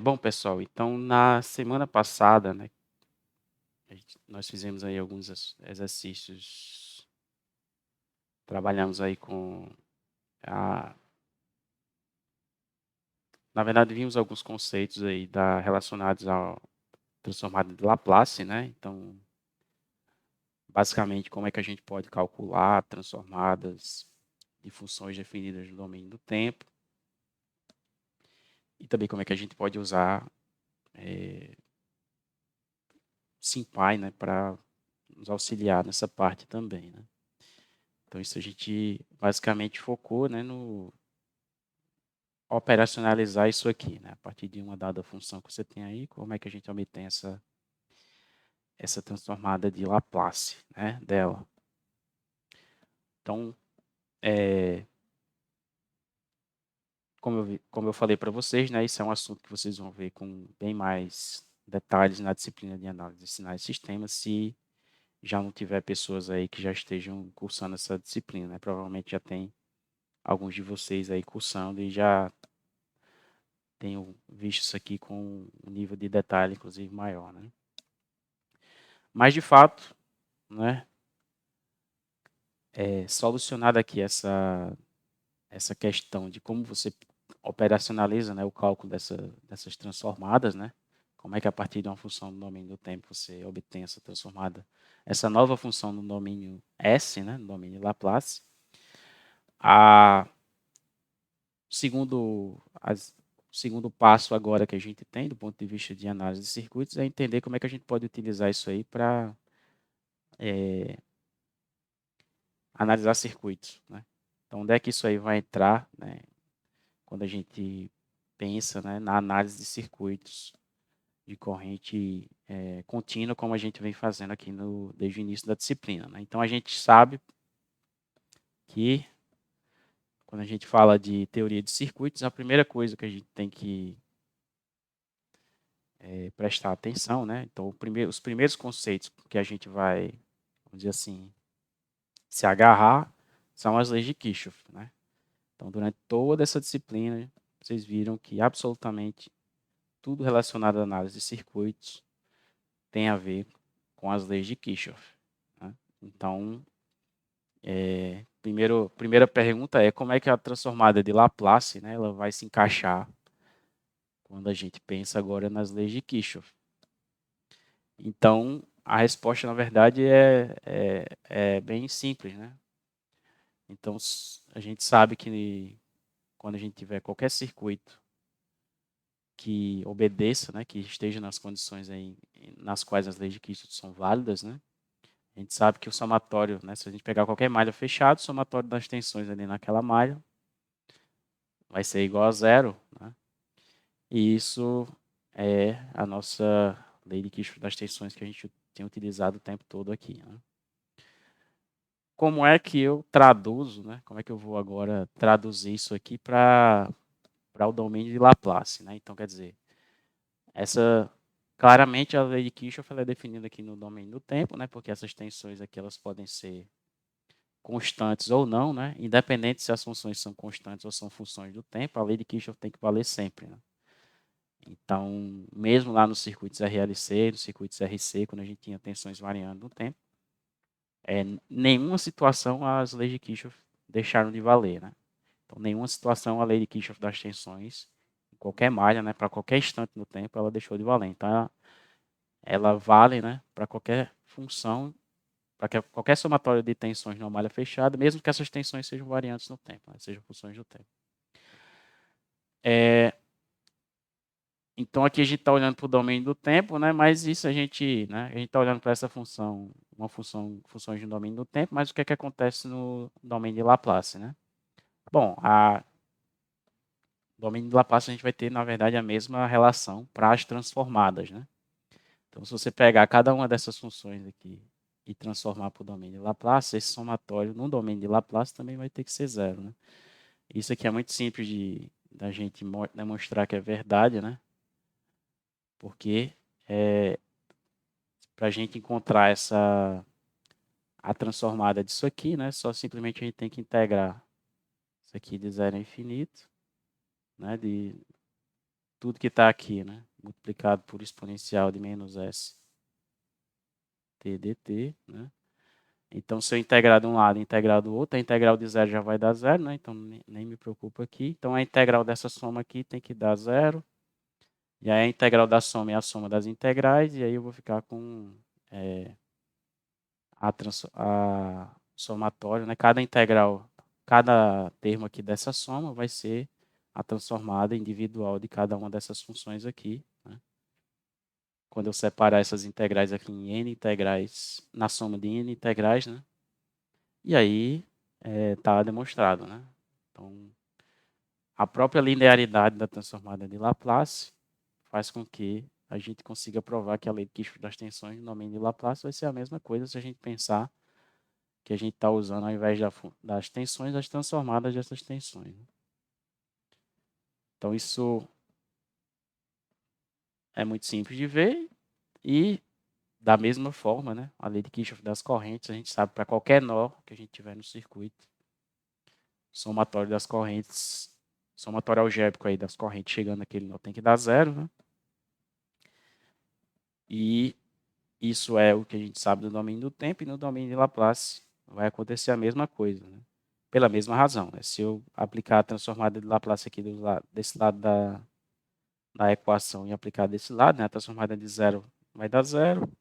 Bom, pessoal, então na semana passada, né, nós fizemos aí alguns exercícios, trabalhamos aí com a, na verdade, vimos alguns conceitos aí relacionados ao transformado de Laplace, né? Então, basicamente, como é que a gente pode calcular transformadas de funções definidas no domínio do tempo e também como é que a gente pode usar SymPy, né, para nos auxiliar nessa parte também, né? Então, isso a gente basicamente focou, né, no operacionalizar isso aqui, né? A partir de uma dada função que você tem aí, como é que a gente obtém essa transformada de Laplace, né, dela. Então, como eu falei para vocês, né, isso é um assunto que vocês vão ver com bem mais detalhes na disciplina de análise de sinais e sistemas, se já não tiver pessoas aí que já estejam cursando essa disciplina, né? Provavelmente já tem alguns de vocês aí cursando e já tenho visto isso aqui com um nível de detalhe, inclusive, maior, né? Mas, de fato, né, solucionada aqui essa questão de como você operacionaliza, né, o cálculo dessas transformadas, né? Como é que a partir de uma função do domínio do tempo você obtém essa transformada, essa nova função no domínio S, né, no domínio Laplace. A segundo, o segundo passo agora que a gente tem, do ponto de vista de análise de circuitos, é entender como é que a gente pode utilizar isso aí para analisar circuitos, né? Então, onde é que isso aí vai entrar, né, quando a gente pensa, né, na análise de circuitos de corrente contínua, como a gente vem fazendo aqui desde o início da disciplina, né? Então, a gente sabe que, quando a gente fala de teoria de circuitos, a primeira coisa que a gente tem que prestar atenção, né? Então, os primeiros conceitos que a gente vai, vamos dizer assim, se agarrar são as leis de Kirchhoff, né? Então, durante toda essa disciplina, vocês viram que absolutamente tudo relacionado à análise de circuitos tem a ver com as leis de Kirchhoff, né? Então, primeira pergunta é como é que a transformada de Laplace, né, ela vai se encaixar quando a gente pensa agora nas leis de Kirchhoff. Então, a resposta, na verdade, é bem simples, né? Então, a gente sabe que quando a gente tiver qualquer circuito que obedeça, né, que esteja nas condições aí nas quais as leis de Kirchhoff são válidas, né? A gente sabe que o somatório, né, se a gente pegar qualquer malha fechada, o somatório das tensões ali naquela malha vai ser igual a zero, né? E isso é a nossa lei de Kirchhoff das tensões que a gente tem utilizado o tempo todo aqui, né? Como é que eu traduzo, né? Como é que eu vou agora traduzir isso aqui para o domínio de Laplace, né? Então, quer dizer, claramente a lei de Kirchhoff ela é definida aqui no domínio do tempo, né? Porque essas tensões aqui elas podem ser constantes ou não, né? Independente se as funções são constantes ou são funções do tempo, a lei de Kirchhoff tem que valer sempre, né? Então, mesmo lá nos circuitos RLC, nos circuitos RC, quando a gente tinha tensões variando no tempo, nenhuma situação as leis de Kirchhoff deixaram de valer, né? Então, nenhuma situação a lei de Kirchhoff das tensões, em qualquer malha, né, para qualquer instante no tempo, ela deixou de valer. Então, ela vale, né, para qualquer função, para qualquer somatório de tensões numa malha fechada, mesmo que essas tensões sejam variantes no tempo, né, sejam funções do tempo. Então, aqui a gente está olhando para o domínio do tempo, né? Mas isso a gente está olhando para essa função, funções de domínio do tempo, mas o que é que acontece no domínio de Laplace, né? Bom, no domínio de Laplace a gente vai ter, na verdade, a mesma relação para as transformadas, né? Então, se você pegar cada uma dessas funções aqui e transformar para o domínio de Laplace, esse somatório no domínio de Laplace também vai ter que ser zero, né? Isso aqui é muito simples da gente demonstrar que é verdade, né? Porque para a gente encontrar a transformada disso aqui, né? Só simplesmente a gente tem que integrar isso aqui de zero a infinito, né? tudo que está aqui, né? Multiplicado por exponencial de menos S t dt, né? Então, se eu integrar de um lado e integrar do outro, a integral de zero já vai dar zero, né? Então, nem me preocupo aqui. Então, a integral dessa soma aqui tem que dar zero. E aí, a integral da soma é a soma das integrais. E aí, eu vou ficar com a somatória, né? Cada integral, cada termo aqui dessa soma vai ser a transformada individual de cada uma dessas funções aqui, né? Quando eu separar essas integrais aqui em n integrais, na soma de n integrais, né? E aí está demonstrado, né? Então, a própria linearidade da transformada de Laplace faz com que a gente consiga provar que a lei de Kirchhoff das tensões no domínio de Laplace vai ser a mesma coisa se a gente pensar que a gente está usando, ao invés das tensões, as transformadas dessas tensões, né? Então, isso é muito simples de ver e, da mesma forma, né, a lei de Kirchhoff das correntes, a gente sabe para qualquer nó que a gente tiver no circuito, somatório das correntes, somatório algébrico aí das correntes chegando naquele nó tem que dar zero, né? E isso é o que a gente sabe do domínio do tempo, e no domínio de Laplace vai acontecer a mesma coisa, né? Pela mesma razão, né? Se eu aplicar a transformada de Laplace aqui desse lado da equação e aplicar desse lado, né? A transformada de zero vai dar zero.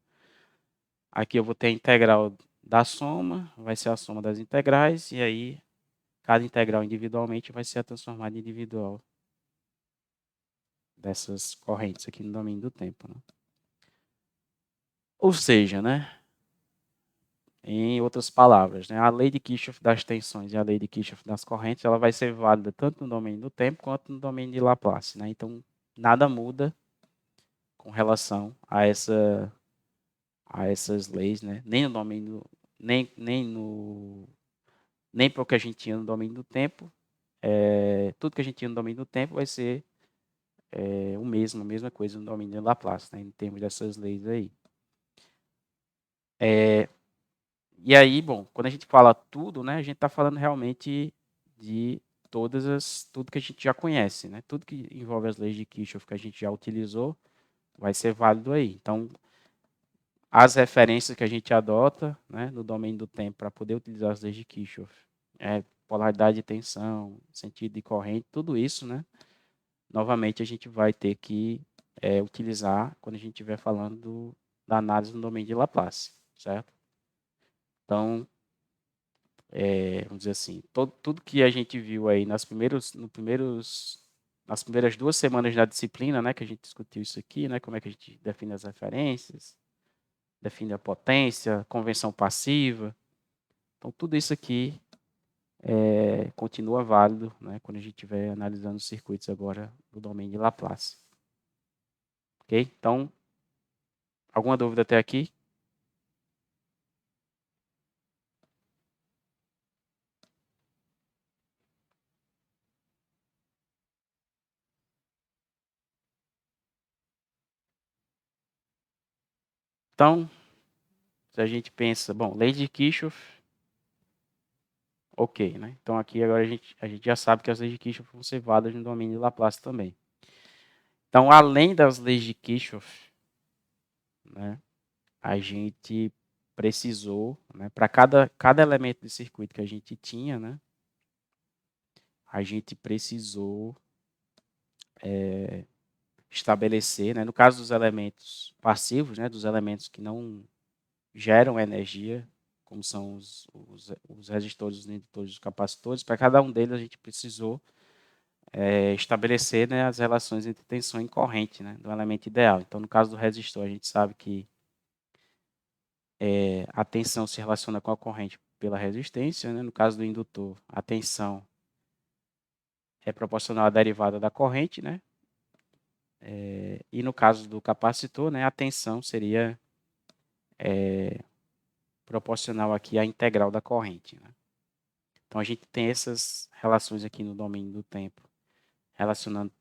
Aqui eu vou ter a integral da soma, vai ser a soma das integrais, e aí cada integral individualmente vai ser a transformada individual dessas correntes aqui no domínio do tempo, né? Ou seja, né? Em outras palavras, né? A lei de Kirchhoff das tensões e a lei de Kirchhoff das correntes, ela vai ser válida tanto no domínio do tempo quanto no domínio de Laplace, né? Então, nada muda com relação a essas leis, né? Nem no domínio, nem para o que a gente tinha no domínio do tempo, tudo que a gente tinha no domínio do tempo vai ser o mesmo, a mesma coisa no domínio de Laplace, né? Em termos dessas leis aí. E aí, bom, quando a gente fala tudo, né, a gente está falando realmente de tudo que a gente já conhece, né? Tudo que envolve as leis de Kirchhoff que a gente já utilizou vai ser válido aí. Então, as referências que a gente adota, né, no domínio do tempo para poder utilizar as leis de Kirchhoff, polaridade de tensão, sentido de corrente, tudo isso, né? Novamente a gente vai ter que utilizar quando a gente estiver falando da análise no domínio de Laplace, certo? Então, vamos dizer assim, tudo que a gente viu aí nas primeiras 2 semanas da disciplina, né, que a gente discutiu isso aqui, né, como é que a gente define as referências, define a potência, convenção passiva. Então, tudo isso aqui continua válido, né, quando a gente estiver analisando os circuitos agora do domínio de Laplace. Ok? Então, alguma dúvida até aqui? Então, se a gente pensa, bom, lei de Kirchhoff, ok, né? Então aqui agora a gente já sabe que as leis de Kirchhoff vão ser válidas no domínio de Laplace também. Então, além das leis de Kirchhoff, né, a gente precisou, né, para cada elemento de circuito que a gente tinha, né, a gente precisou estabelecer, né, no caso dos elementos passivos, né, dos elementos que não geram energia, como são os resistores, os indutores, os capacitores, para cada um deles a gente precisou estabelecer, né, as relações entre tensão e corrente, né, do elemento ideal. Então, no caso do resistor, a gente sabe que a tensão se relaciona com a corrente pela resistência, né? No caso do indutor, a tensão é proporcional à derivada da corrente, né? E no caso do capacitor, né, a tensão seria proporcional aqui à integral da corrente, né? Então a gente tem essas relações aqui no domínio do tempo, relacionando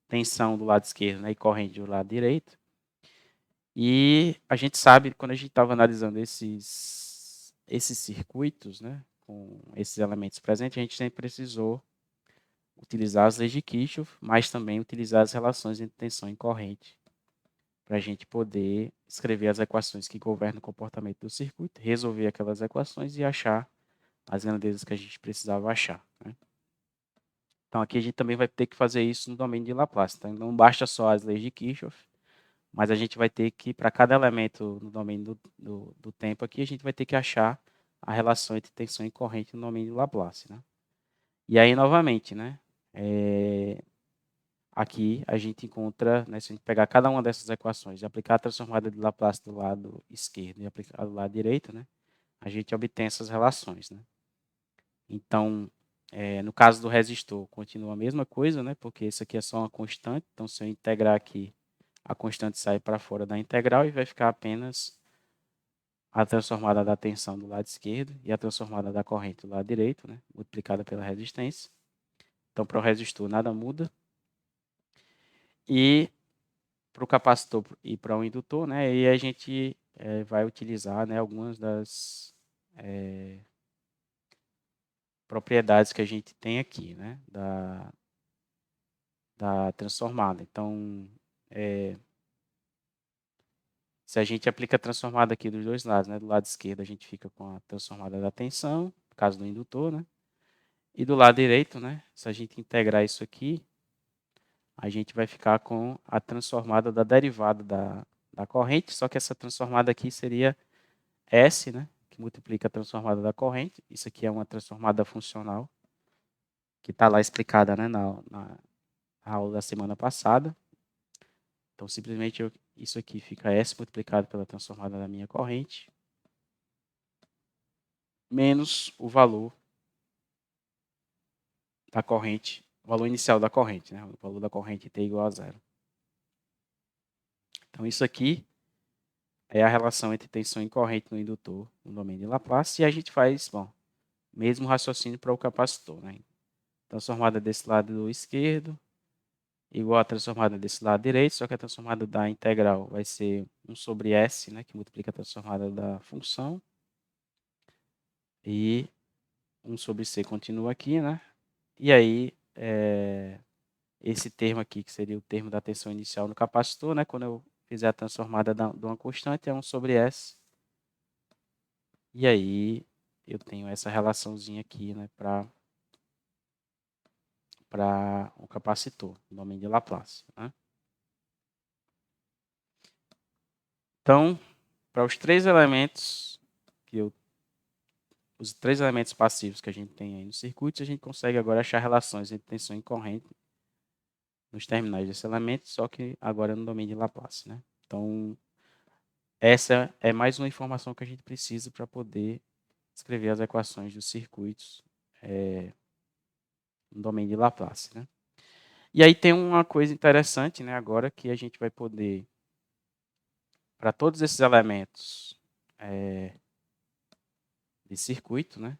tensão do lado esquerdo, né, e corrente do lado direito. E a gente sabe, quando a gente estava analisando esses circuitos, né, com esses elementos presentes, a gente sempre precisou utilizar as leis de Kirchhoff, mas também utilizar as relações entre tensão e corrente para a gente poder escrever as equações que governam o comportamento do circuito, resolver aquelas equações e achar as grandezas que a gente precisava achar, né? Então, aqui a gente também vai ter que fazer isso no domínio de Laplace. Então, não basta só as leis de Kirchhoff, mas a gente vai ter que, para cada elemento no domínio do tempo aqui, a gente vai ter que achar a relação entre tensão e corrente no domínio de Laplace, né? E aí, novamente, né? Aqui a gente encontra, né, se a gente pegar cada uma dessas equações e aplicar a transformada de Laplace do lado esquerdo e aplicar do lado direito, né, a gente obtém essas relações, né? Então, no caso do resistor, continua a mesma coisa, né, porque isso aqui é só uma constante. Então, se eu integrar aqui, a constante sai para fora da integral e vai ficar apenas a transformada da tensão do lado esquerdo e a transformada da corrente do lado direito, né, multiplicada pela resistência. Então, para o resistor, nada muda. E para o capacitor e para o indutor, né, e a gente vai utilizar, né, algumas das propriedades que a gente tem aqui, né, da transformada. Então, se a gente aplica a transformada aqui dos dois lados, né, do lado esquerdo a gente fica com a transformada da tensão, no caso do indutor, né, e do lado direito, né, se a gente integrar isso aqui, a gente vai ficar com a transformada da derivada da corrente, só que essa transformada aqui seria S, né, que multiplica a transformada da corrente. Isso aqui é uma transformada funcional, que está lá explicada, né, na aula da semana passada. Então, simplesmente isso aqui fica S multiplicado pela transformada da minha corrente, menos o valor da corrente, o valor inicial da corrente, né, o valor da corrente T igual a zero. Então, isso aqui é a relação entre tensão e corrente no indutor, no domínio de Laplace, e a gente faz, bom, mesmo raciocínio para o capacitor, né? Transformada desse lado esquerdo, igual a transformada desse lado direito, só que a transformada da integral vai ser 1 sobre S, né, que multiplica a transformada da função. E 1 sobre C continua aqui, né? E aí, esse termo aqui, que seria o termo da tensão inicial no capacitor, né? Quando eu fizer a transformada de uma constante, é 1 sobre S. E aí, eu tenho essa relaçãozinha aqui, né, para o capacitor, no domínio de Laplace, né? Então, para os três elementos os três elementos passivos que a gente tem aí no circuito, a gente consegue agora achar relações entre tensão e corrente nos terminais desse elemento, só que agora no domínio de Laplace, né? Então, essa é mais uma informação que a gente precisa para poder escrever as equações dos circuitos no domínio de Laplace, né? E aí tem uma coisa interessante, né, agora que a gente vai poder, para todos esses elementos de circuito, né?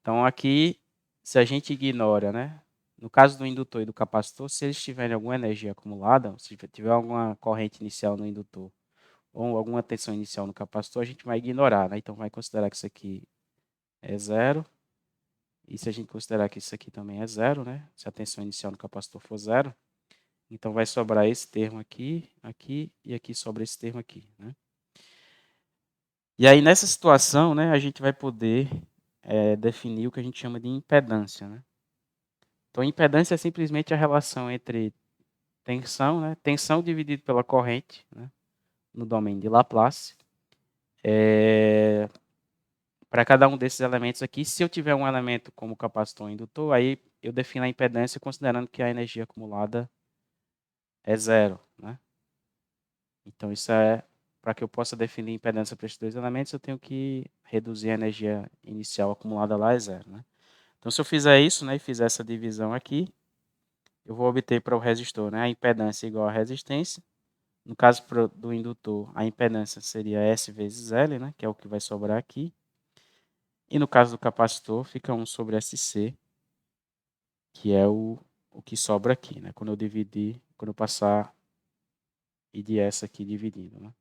Então, aqui, se a gente ignora, né? No caso do indutor e do capacitor, se eles tiverem alguma energia acumulada, se tiver alguma corrente inicial no indutor ou alguma tensão inicial no capacitor, a gente vai ignorar, né? Então, vai considerar que isso aqui é zero. E se a gente considerar que isso aqui também é zero, né? Se a tensão inicial no capacitor for zero, então vai sobrar esse termo aqui, aqui e aqui sobra esse termo aqui, né? E aí, nessa situação, né, a gente vai poder definir o que a gente chama de impedância, né? Então, impedância é simplesmente a relação entre tensão, né? Tensão dividido pela corrente, né? No domínio de Laplace. Para cada um desses elementos aqui, se eu tiver um elemento como capacitor ou indutor, aí eu defino a impedância considerando que a energia acumulada é zero, né? Então, isso é para que eu possa definir impedância para esses dois elementos, eu tenho que reduzir a energia inicial acumulada lá é zero, né? Então, se eu fizer isso, né, e fizer essa divisão aqui, eu vou obter para o resistor, né, a impedância igual a resistência. No caso do indutor, a impedância seria S vezes L, né, que é o que vai sobrar aqui. E no caso do capacitor, fica 1 sobre SC, que é o que sobra aqui, né, quando eu dividir, quando eu passar I de S aqui dividindo, né.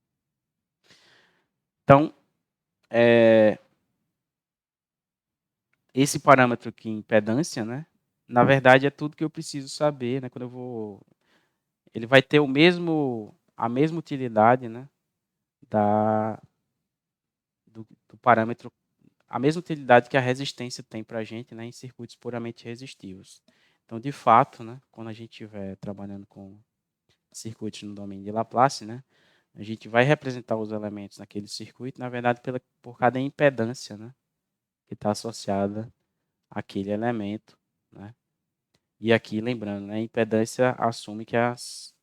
Então, esse parâmetro aqui, impedância, né, na verdade, é tudo que eu preciso saber, né? Quando eu vou, ele vai ter a mesma utilidade, né? Da, do parâmetro, a mesma utilidade que a resistência tem para a gente, né? Em circuitos puramente resistivos. Então, de fato, né? Quando a gente estiver trabalhando com circuitos no domínio de Laplace, né? A gente vai representar os elementos naquele circuito, na verdade, por cada impedância, né? Que está associada àquele elemento, né? E aqui, lembrando, né, a impedância assume que as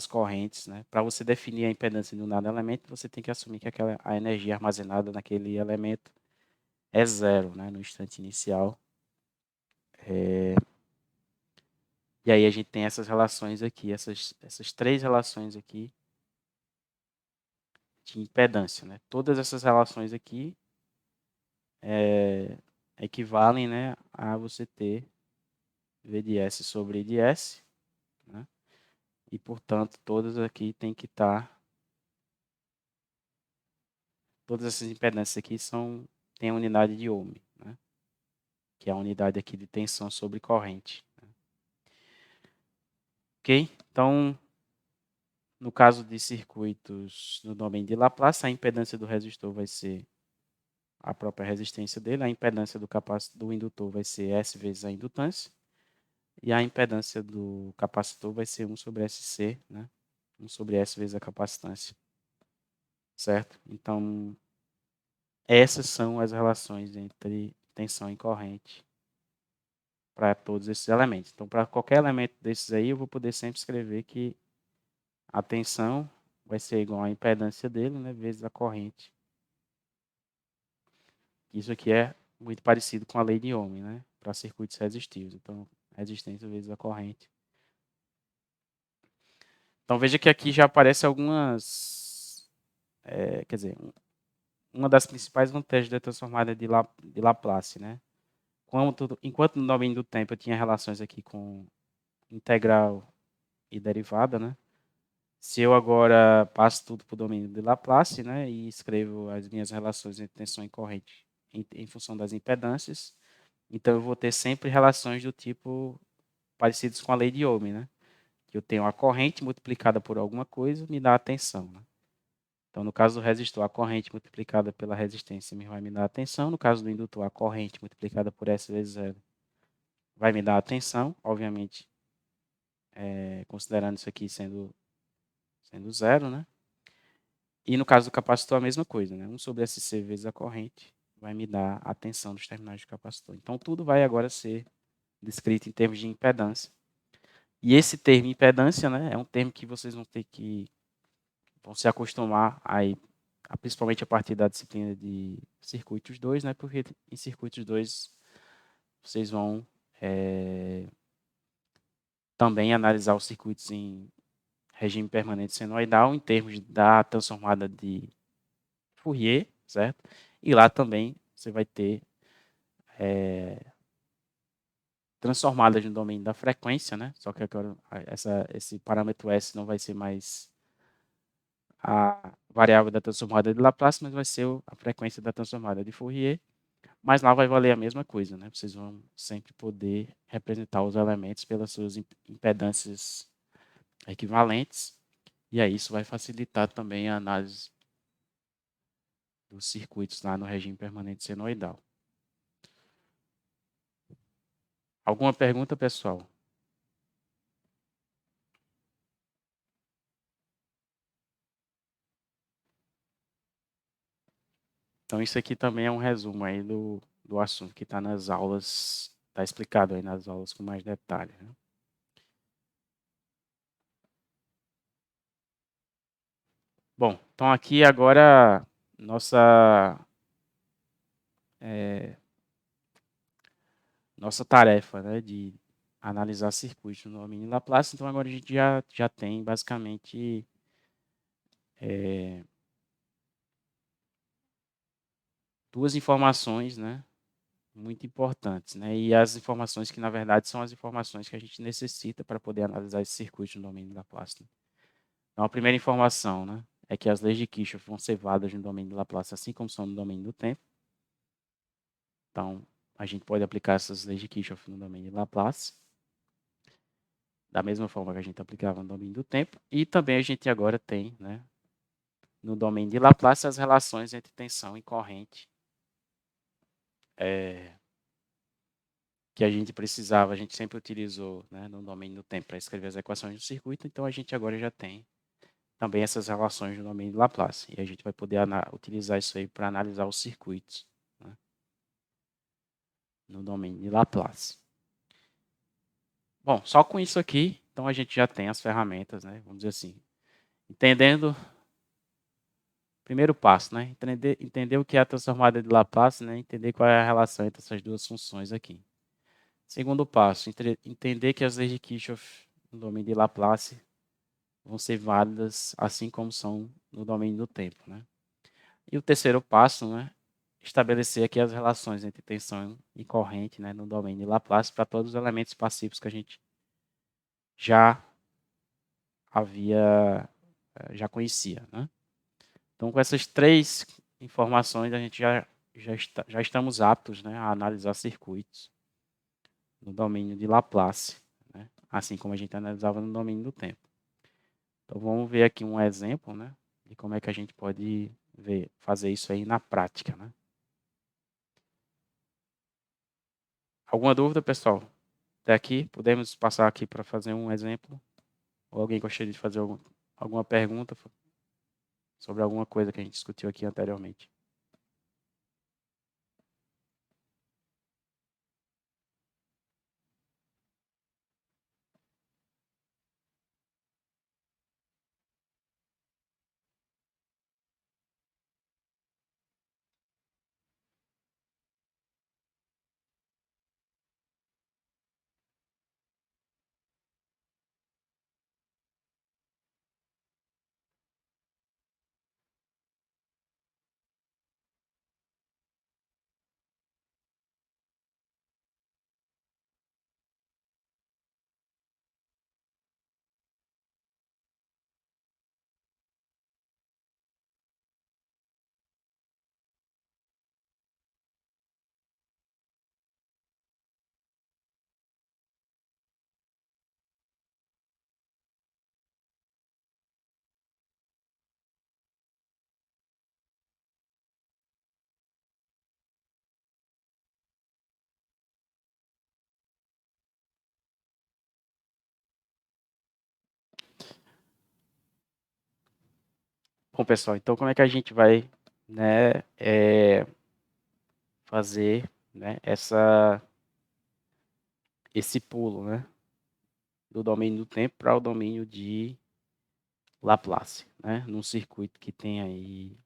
correntes, né, para você definir a impedância de um dado elemento, você tem que assumir que a energia armazenada naquele elemento é zero, né, no instante inicial. E aí a gente tem essas relações aqui, essas três relações aqui de impedância. Né? Todas essas relações aqui equivalem, né, a você ter V de S sobre I de S, né? E, portanto, todas aqui tem que estar. Todas essas impedâncias aqui têm a unidade de ohm, né? Que é a unidade aqui de tensão sobre corrente. Né? Ok? Então, no caso de circuitos no domínio de Laplace, a impedância do resistor vai ser a própria resistência dele, a impedância do indutor vai ser S vezes a indutância, e a impedância do capacitor vai ser 1 sobre SC, né? 1 sobre S vezes a capacitância. Certo? Então, essas são as relações entre tensão e corrente para todos esses elementos. Então, para qualquer elemento desses aí, eu vou poder sempre escrever que a tensão vai ser igual à impedância dele, né, vezes a corrente. Isso aqui é muito parecido com a lei de Ohm, né, para circuitos resistivos. Então, resistência vezes a corrente. Então, veja que aqui já aparecem algumas... quer dizer, uma das principais vantagens da transformada de Laplace, né? Enquanto no domínio do tempo eu tinha relações aqui com integral e derivada, né? Se eu agora passo tudo para o domínio de Laplace, né, e escrevo as minhas relações entre tensão e corrente em função das impedâncias, então eu vou ter sempre relações do tipo parecidas com a lei de Ohm, né? Que eu tenho a corrente multiplicada por alguma coisa me dá a tensão. Né? Então, no caso do resistor, a corrente multiplicada pela resistência vai me dar a tensão. No caso do indutor, a corrente multiplicada por S vezes zero vai me dar a tensão, obviamente, considerando isso aqui sendo zero, né? E no caso do capacitor, a mesma coisa, né? 1 sobre SC vezes a corrente vai me dar a tensão dos terminais do capacitor. Então, tudo vai agora ser descrito em termos de impedância. E esse termo impedância, né, é um termo que vocês vão se acostumar aí, principalmente a partir da disciplina de circuitos 2, né? Porque em circuitos 2 vocês vão também analisar os circuitos em regime permanente senoidal em termos da transformada de Fourier, certo? E lá também você vai ter transformadas no domínio da frequência, né? Só que agora esse parâmetro S não vai ser mais a variável da transformada de Laplace, mas vai ser a frequência da transformada de Fourier. Mas lá vai valer a mesma coisa, né? Vocês vão sempre poder representar os elementos pelas suas impedâncias equivalentes. E aí isso vai facilitar também a análise dos circuitos lá no regime permanente senoidal. Alguma pergunta, pessoal? Então, isso aqui também é um resumo aí do assunto que está nas aulas, está explicado aí nas aulas com mais detalhe. Né? Bom, então aqui agora nossa nossa tarefa, né, de analisar circuitos no domínio Laplace. Então agora a gente já tem basicamente duas informações, né, muito importantes, né, e as informações que na verdade são as informações que a gente necessita para poder analisar esse circuito no domínio Laplace. Né? Então a primeira informação, né, é que as leis de Kirchhoff vão ser válidas no domínio de Laplace, assim como são no domínio do tempo. Então a gente pode aplicar essas leis de Kirchhoff no domínio de Laplace, da mesma forma que a gente aplicava no domínio do tempo. E também a gente agora tem, né, no domínio de Laplace, as relações entre tensão e corrente que a gente precisava, a gente sempre utilizou, né, no domínio do tempo para escrever as equações do circuito. Então, a gente agora já tem também essas relações no domínio de Laplace. E a gente vai poder utilizar isso aí para analisar os circuitos, né, no domínio de Laplace. Bom, só com isso aqui, então a gente já tem as ferramentas, né? Vamos dizer assim, entendendo, primeiro passo, né? Entender o que é a transformada de Laplace, né? Entender qual é a relação entre essas duas funções aqui. Segundo passo, entender que as leis de Kirchhoff no domínio de Laplace vão ser válidas assim como são no domínio do tempo, né? E o terceiro passo, né? Estabelecer aqui as relações entre tensão e corrente, né? No domínio de Laplace para todos os elementos passivos que a gente já já conhecia, né? Então, com essas três informações, a gente já estamos aptos, né, a analisar circuitos no domínio de Laplace, né, assim como a gente analisava no domínio do tempo. Então, vamos ver aqui um exemplo, né, de como é que a gente pode fazer isso aí na prática, né? Alguma dúvida, pessoal? Até aqui, podemos passar aqui para fazer um exemplo? Ou alguém gostaria de fazer alguma pergunta sobre alguma coisa que a gente discutiu aqui anteriormente? Bom, pessoal, então como é que a gente vai, né, fazer, né, esse pulo, né, do domínio do tempo para o domínio de Laplace, né, num circuito que tem aí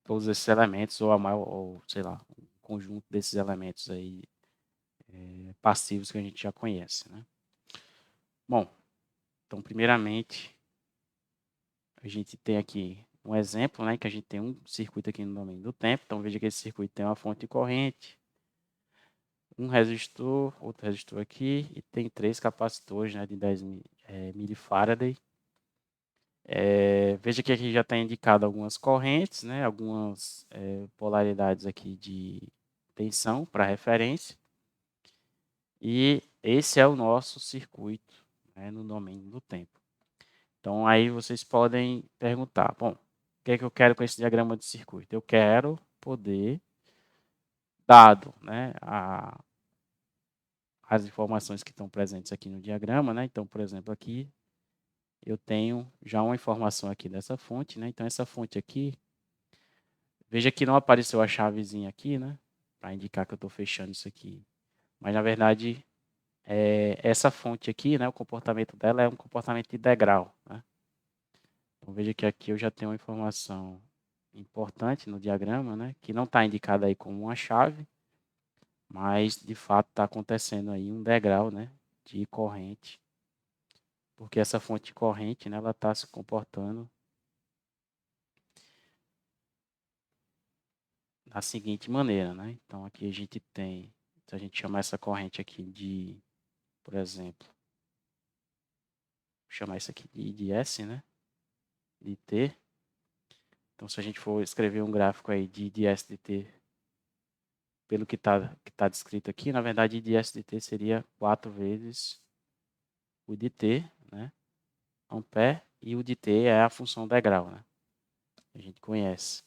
todos esses elementos ou sei lá, um conjunto desses elementos aí passivos que a gente já conhece, né? Bom, então primeiramente a gente tem aqui um exemplo, né, que a gente tem um circuito aqui no domínio do tempo. Então veja que esse circuito tem uma fonte de corrente, um resistor, outro resistor aqui, e tem 3 capacitores, né, de 10 milifarad. Veja que aqui já está indicado algumas correntes, né, algumas polaridades aqui de tensão para referência. E esse é o nosso circuito, né, no domínio do tempo. Então, aí vocês podem perguntar, bom, o que é que eu quero com esse diagrama de circuito? Eu quero poder, dado, né, as informações que estão presentes aqui no diagrama, né? Então, por exemplo, aqui eu tenho já uma informação aqui dessa fonte, né? Então, essa fonte aqui, veja que não apareceu a chavezinha aqui, né? Para indicar que eu estou fechando isso aqui. Mas, na verdade, essa fonte aqui, né? O comportamento dela é um comportamento de degrau, né? Então, veja que aqui eu já tenho uma informação importante no diagrama, né? Que não está indicada aí como uma chave, mas, de fato, está acontecendo aí um degrau, né? De corrente, porque essa fonte de corrente, né, ela está se comportando da seguinte maneira, né? Então, aqui a gente tem, se a gente chamar essa corrente aqui de, por exemplo, vou chamar isso aqui de S, né? De T. Então, se a gente for escrever um gráfico aí de IDS dt, pelo que tá descrito aqui, na verdade, IDS dt seria 4 vezes o de t, né? Ampere, e o de t é a função degrau, né? A gente conhece.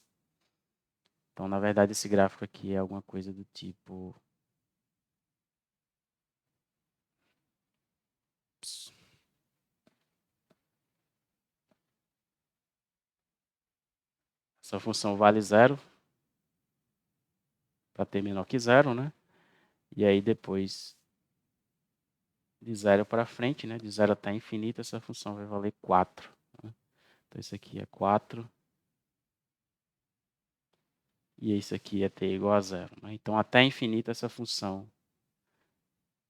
Então, na verdade, esse gráfico aqui é alguma coisa do tipo... Essa função vale zero, para t menor que zero, né? E aí, depois de zero para frente, né? De zero até infinito, essa função vai valer 4. Né? Então, isso aqui é 4. E isso aqui é t igual a zero. Né? Então, até infinito, essa função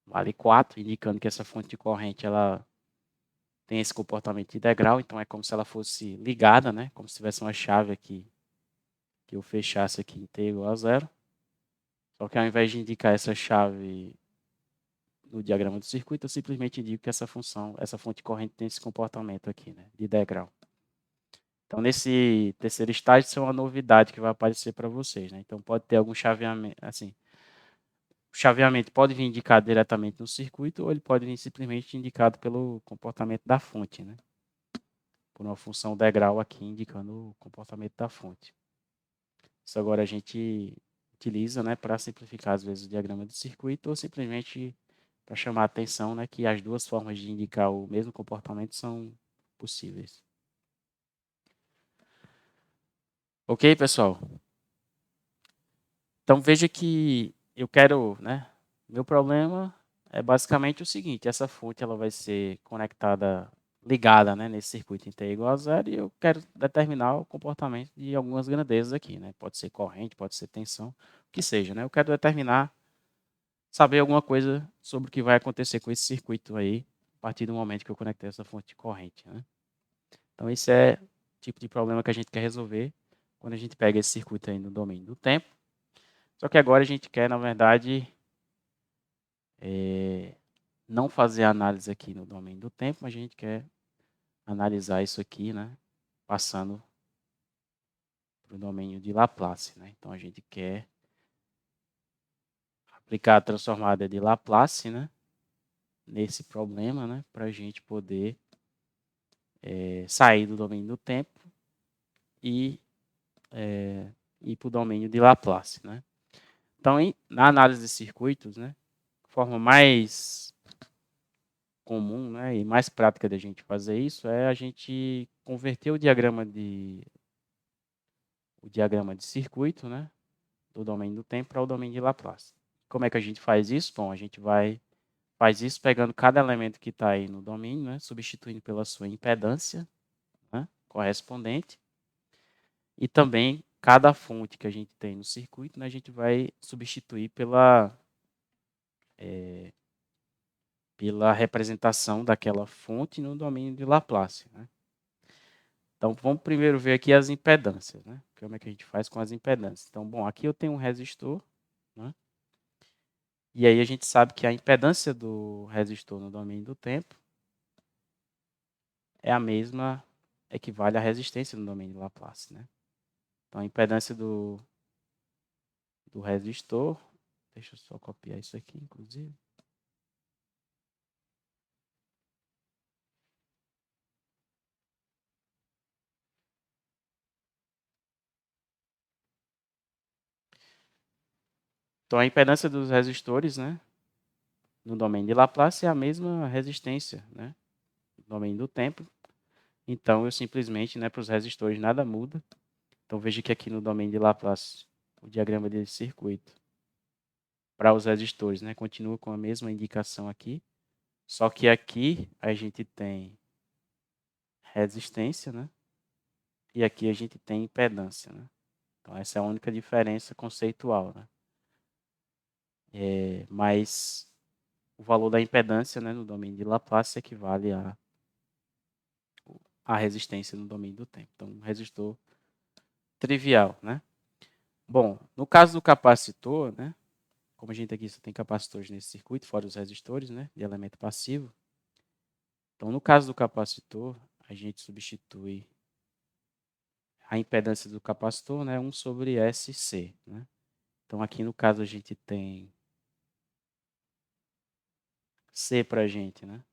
vale 4, indicando que essa fonte de corrente ela tem esse comportamento de degrau. Então, é como se ela fosse ligada, né? Como se tivesse uma chave aqui, que eu fechasse aqui em t igual a zero. Só que ao invés de indicar essa chave no diagrama do circuito, eu simplesmente indico que essa função, essa fonte de corrente tem esse comportamento aqui, né? De degrau. Então, nesse terceiro estágio, isso é uma novidade que vai aparecer para vocês. Né? Então, pode ter algum chaveamento, assim, o chaveamento pode vir indicado diretamente no circuito ou ele pode vir simplesmente indicado pelo comportamento da fonte, né? Por uma função degrau aqui indicando o comportamento da fonte. Isso agora a gente utiliza, né, para simplificar às vezes o diagrama do circuito ou simplesmente para chamar a atenção, né, que as duas formas de indicar o mesmo comportamento são possíveis. Ok, pessoal? Então veja que eu quero, né? Meu problema é basicamente o seguinte: essa fonte ela vai ser conectada, ligada, né, nesse circuito em T igual a zero, e eu quero determinar o comportamento de algumas grandezas aqui, né? Pode ser corrente, pode ser tensão, o que seja, né? Eu quero determinar, saber alguma coisa sobre o que vai acontecer com esse circuito aí a partir do momento que eu conectei essa fonte de corrente, né? Então esse é o tipo de problema que a gente quer resolver quando a gente pega esse circuito aí no domínio do tempo. Só que agora a gente quer, na verdade, não fazer análise aqui no domínio do tempo, mas a gente quer analisar isso aqui, né, passando para o domínio de Laplace. Né? Então, a gente quer aplicar a transformada de Laplace, né, nesse problema, né, para a gente poder sair do domínio do tempo e ir para o domínio de Laplace. Né? Então, na análise de circuitos, né, a forma mais comum, né, e mais prática da gente fazer isso é a gente converter o diagrama de circuito, né, do domínio do tempo para o domínio de Laplace. Como é que a gente faz isso? Bom, a gente faz isso pegando cada elemento que está aí no domínio, né, substituindo pela sua impedância, né, correspondente, e também cada fonte que a gente tem no circuito, né, a gente vai substituir pela representação daquela fonte no domínio de Laplace. Né? Então, vamos primeiro ver aqui as impedâncias. Né? Como é que a gente faz com as impedâncias? Então, bom, aqui eu tenho um resistor, né? E aí a gente sabe que a impedância do resistor no domínio do tempo é a mesma, equivale à resistência no domínio de Laplace. Né? Então, a impedância do resistor, deixa eu só copiar isso aqui, inclusive. Então, a impedância dos resistores, né, no domínio de Laplace é a mesma resistência, né, no domínio do tempo. Então, eu simplesmente, né, para os resistores nada muda. Então, veja que aqui no domínio de Laplace, o diagrama desse circuito, para os resistores, né, continua com a mesma indicação aqui. Só que aqui a gente tem resistência, né, e aqui a gente tem impedância. Né. Então, essa é a única diferença conceitual. Né. Mas o valor da impedância, né, no domínio de Laplace equivale à resistência no domínio do tempo. Então, um resistor trivial, né? Bom, no caso do capacitor, né, como a gente aqui só tem capacitores nesse circuito, fora os resistores, né, de elemento passivo. Então, no caso do capacitor, a gente substitui a impedância do capacitor, né, 1 sobre SC, né? Então, aqui no caso, a gente tem C para a gente, né?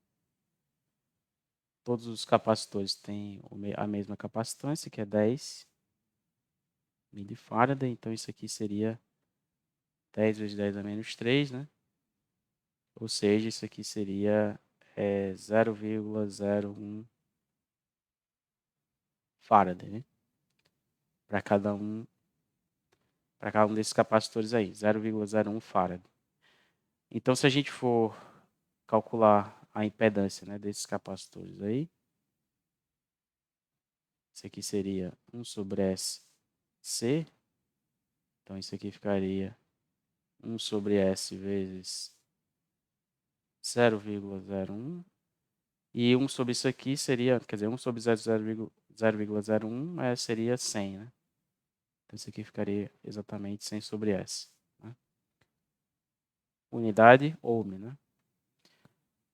Todos os capacitores têm a mesma capacitância, que é 10 milifarad. Então, isso aqui seria 10 vezes 10 a menos 3, né? Ou seja, isso aqui seria 0,01 farad, né? Para cada um desses capacitores aí, 0,01 farad. Então, se a gente for calcular a impedância, né, desses capacitores aí, isso aqui seria 1 sobre SC. Então, isso aqui ficaria 1 sobre S vezes 0,01. E 1 sobre isso aqui seria, quer dizer, 1 sobre 0,01 seria 100, né? Então, isso aqui ficaria exatamente 100 sobre S. Né? Unidade ohm, né?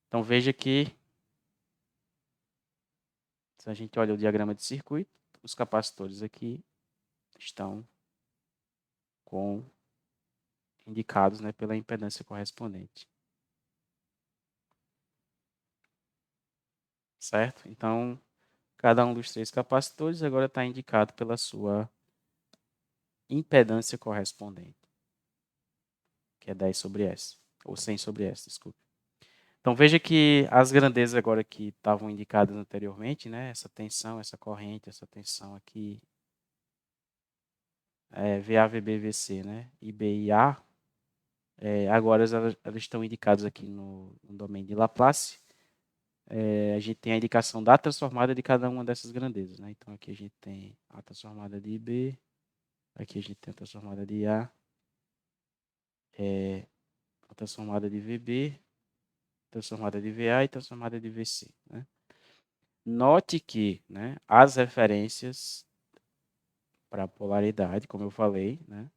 Então, veja que, se a gente olha o diagrama de circuito, os capacitores aqui estão indicados, né, pela impedância correspondente. Certo? Então, cada um dos 3 capacitores agora está indicado pela sua impedância correspondente, que é 10 sobre S, ou 100 sobre S, desculpe. Então, veja que as grandezas agora que estavam indicadas anteriormente, né, essa tensão, essa corrente, essa tensão aqui, VA, VB, VC, né, e B e A, agora elas estão indicadas aqui no domínio de Laplace. A gente tem a indicação da transformada de cada uma dessas grandezas. Né? Então, aqui a gente tem a transformada de B, aqui a gente tem a transformada de A, a transformada de VB, transformada de VA e transformada de VC. Né? Note que, né, as referências para a polaridade, como eu falei, né,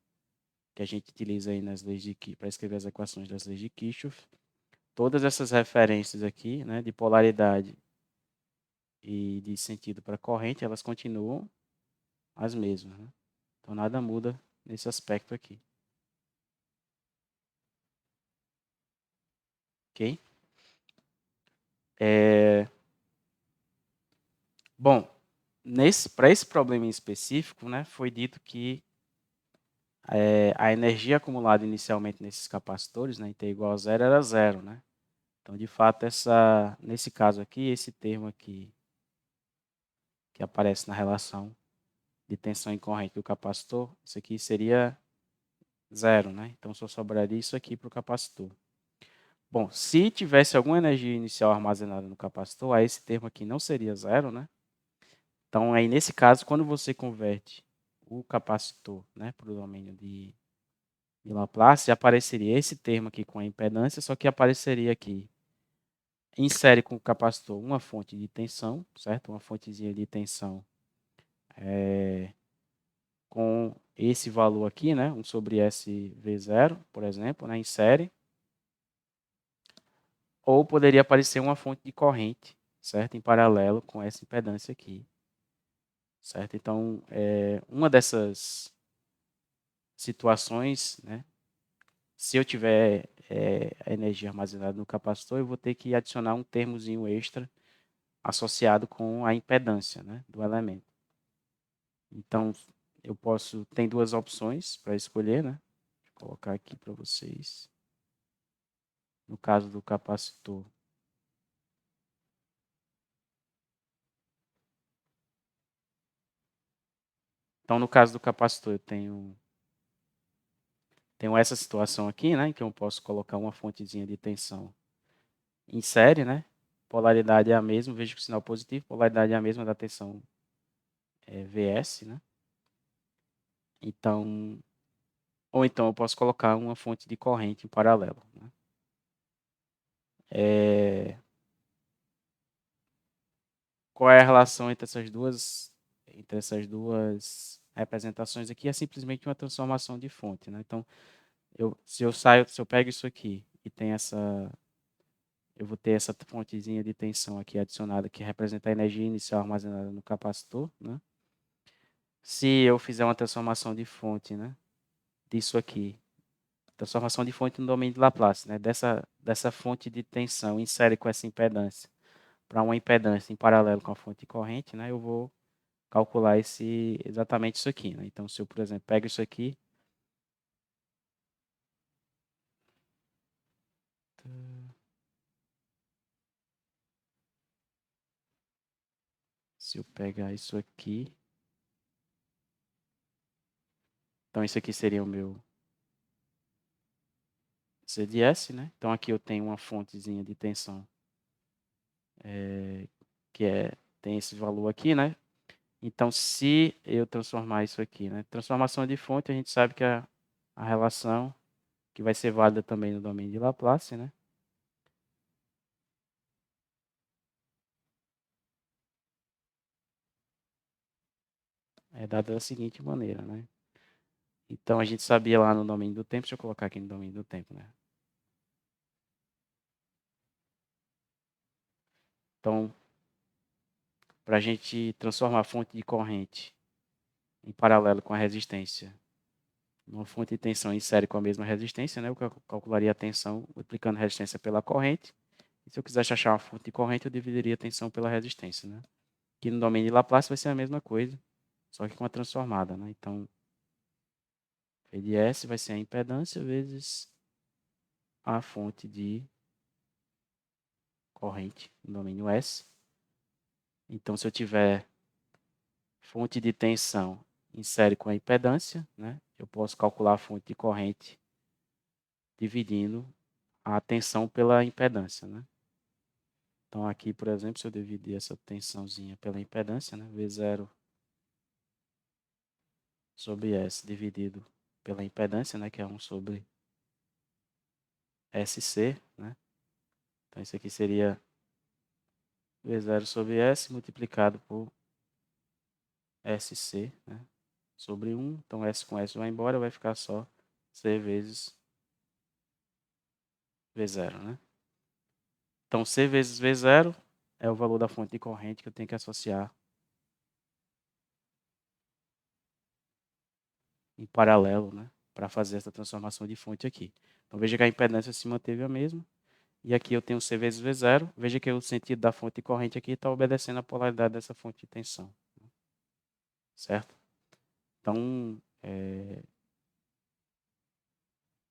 que a gente utiliza aí nas leis de para escrever as equações das leis de Kirchhoff, todas essas referências aqui, né, de polaridade e de sentido para corrente, elas continuam as mesmas. Né? Então, nada muda nesse aspecto aqui. Ok? Bom, para esse problema em específico, né, foi dito que a energia acumulada inicialmente nesses capacitores, né, em T igual a zero, era zero. Né? Então, de fato, nesse caso aqui, esse termo aqui, que aparece na relação de tensão em corrente do capacitor, isso aqui seria zero. Né? Então, só sobraria isso aqui para o capacitor. Bom, se tivesse alguma energia inicial armazenada no capacitor, aí esse termo aqui não seria zero, né? Então, aí nesse caso, quando você converte o capacitor, né, para o domínio de Laplace, apareceria esse termo aqui com a impedância, só que apareceria aqui, insere com o capacitor uma fonte de tensão, certo? Uma fontezinha de tensão com esse valor aqui, né, 1 sobre SV0, por exemplo, né, insere. Ou poderia aparecer uma fonte de corrente, certo? Em paralelo com essa impedância aqui. Certo? Então, uma dessas situações, né, se eu tiver a energia armazenada no capacitor, eu vou ter que adicionar um termozinho extra associado com a impedância, né, do elemento. Então, tem duas opções para escolher, né? Vou colocar aqui para vocês. No caso do capacitor, então no caso do capacitor eu tenho essa situação aqui, né, em que eu posso colocar uma fontezinha de tensão em série, né? Polaridade é a mesma, veja que o sinal positivo, polaridade é a mesma da tensão VS, né? Então, ou então eu posso colocar uma fonte de corrente em paralelo. Né? Qual é a relação entre essas duas representações aqui? É simplesmente uma transformação de fonte. Né? Então, se eu pego isso aqui e tem eu vou ter essa fontezinha de tensão aqui adicionada que representa a energia inicial armazenada no capacitor, né? se eu fizer uma transformação de fonte, né, disso aqui, transformação de fonte no domínio de Laplace, né, dessa fonte de tensão em série com essa impedância para uma impedância em paralelo com a fonte corrente, né, eu vou calcular exatamente isso aqui. Né? Então, se eu, por exemplo, pego isso aqui, se eu pegar isso aqui, então isso aqui seria o meu CDS, né? Então aqui eu tenho uma fontezinha de tensão que tem esse valor aqui, né? Então, se eu transformar isso aqui, né? Transformação de fonte, a gente sabe que a relação que vai ser válida também no domínio de Laplace, né? É dada da seguinte maneira, né? Então, a gente sabia lá no domínio do tempo, deixa eu colocar aqui no domínio do tempo, né? Então, para a gente transformar a fonte de corrente em paralelo com a resistência numa fonte de tensão em série com a mesma resistência, né? Eu calcularia a tensão multiplicando a resistência pela corrente. E se eu quisesse achar uma fonte de corrente, eu dividiria a tensão pela resistência, né? Que no domínio de Laplace vai ser a mesma coisa, só que com a transformada, né? Então, V de S vai ser a impedância vezes a fonte de corrente no domínio S. Então, se eu tiver fonte de tensão em série com a impedância, né? Eu posso calcular a fonte de corrente dividindo a tensão pela impedância, né? Então, aqui, por exemplo, se eu dividir essa tensãozinha pela impedância, né? V0 sobre S dividido pela impedância, né? Que é 1 sobre SC, né? Então, isso aqui seria V0 sobre S multiplicado por SC, né? Sobre 1. Então, S com S vai embora, vai ficar só C vezes V0, né? Então, C vezes V0 é o valor da fonte de corrente que eu tenho que associar em paralelo, né? Para fazer essa transformação de fonte aqui. Então, veja que a impedância se manteve a mesma. E aqui eu tenho C vezes V0. Veja que o sentido da fonte de corrente aqui está obedecendo a polaridade dessa fonte de tensão. Certo? Então,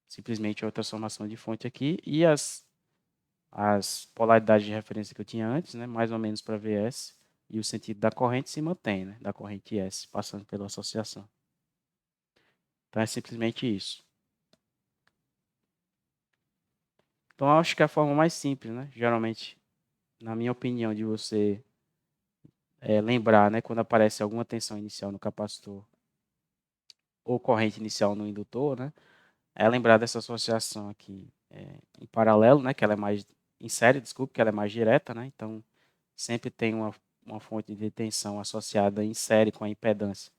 simplesmente é uma transformação de fonte aqui. E as polaridades de referência que eu tinha antes, né, mais ou menos para VS, e o sentido da corrente se mantém, né, da corrente S, passando pela associação. Então, é simplesmente isso. Então, eu acho que é a forma mais simples, né, geralmente, na minha opinião, de você lembrar, né, quando aparece alguma tensão inicial no capacitor ou corrente inicial no indutor, né, é lembrar dessa associação aqui em paralelo, né, que ela é mais em série, desculpe, que ela é mais direta, né, então sempre tem uma fonte de tensão associada em série com a impedância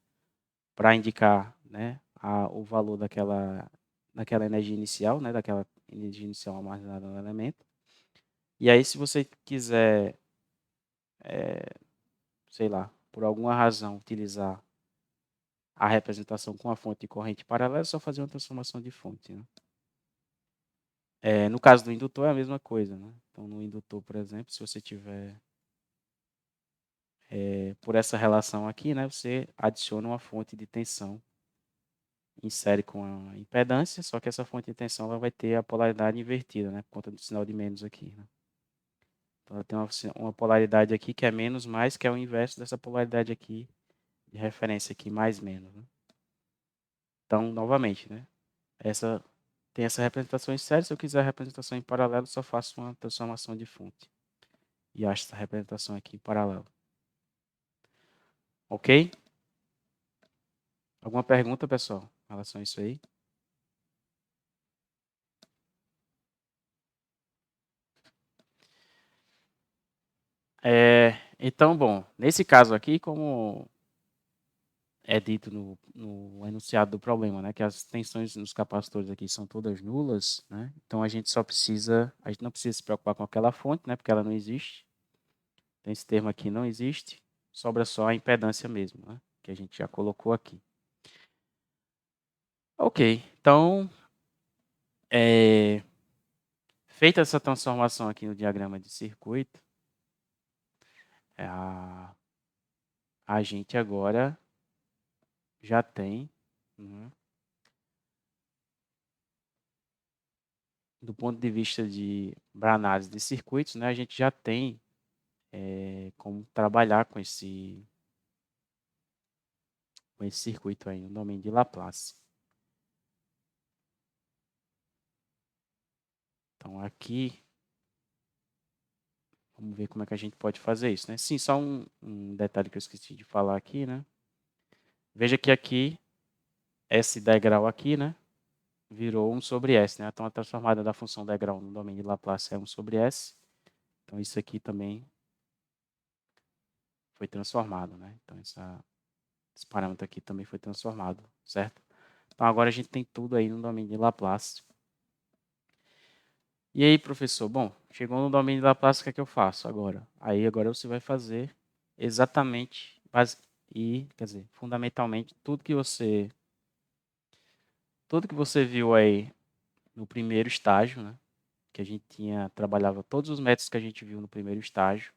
para indicar, né, o valor daquela energia inicial, né, daquela energia inicial armazenada no elemento. E aí, se você quiser, sei lá, por alguma razão, utilizar a representação com a fonte de corrente paralela, é só fazer uma transformação de fonte. Né? No caso do indutor, é a mesma coisa. Né? Então, no indutor, por exemplo, se você tiver por essa relação aqui, né, você adiciona uma fonte de tensão em série com a impedância, só que essa fonte de tensão ela vai ter a polaridade invertida, né, por conta do sinal de menos aqui. Né? Então, ela tem uma polaridade aqui que é menos mais, que é o inverso dessa polaridade aqui de referência aqui, mais menos. Né? Então, novamente, né, tem essa representação em série. Se eu quiser a representação em paralelo, só faço uma transformação de fonte. E acho essa representação aqui em paralelo. Ok? Alguma pergunta, pessoal, em relação a isso aí? Então, bom, nesse caso aqui, como é dito no enunciado do problema, né, que as tensões nos capacitores aqui são todas nulas, né, então a gente não precisa se preocupar com aquela fonte, né, porque ela não existe, então esse termo aqui não existe, sobra só a impedância mesmo, né. que a gente já colocou aqui. Ok, então, feita essa transformação aqui no diagrama de circuito, a gente agora já tem, do ponto de vista para análise de circuitos, né, a gente já tem como trabalhar com esse circuito aí no domínio de Laplace. Então, aqui, vamos ver como é que a gente pode fazer isso, né? Sim, só um detalhe que eu esqueci de falar aqui, né? Veja que aqui, esse degrau aqui, né? Virou 1 sobre S, né? Então, a transformada da função degrau no domínio de Laplace é 1 sobre S. Então, isso aqui também foi transformado, né? Então, esse parâmetro aqui também foi transformado, certo? Então, agora a gente tem tudo aí no domínio de Laplace. E aí, professor? Bom, chegou no domínio de Laplace, o que é que eu faço agora? Aí, agora você vai fazer exatamente, quer dizer, fundamentalmente, tudo que você viu aí no primeiro estágio, né? Que a gente trabalhava todos os métodos que a gente viu no primeiro estágio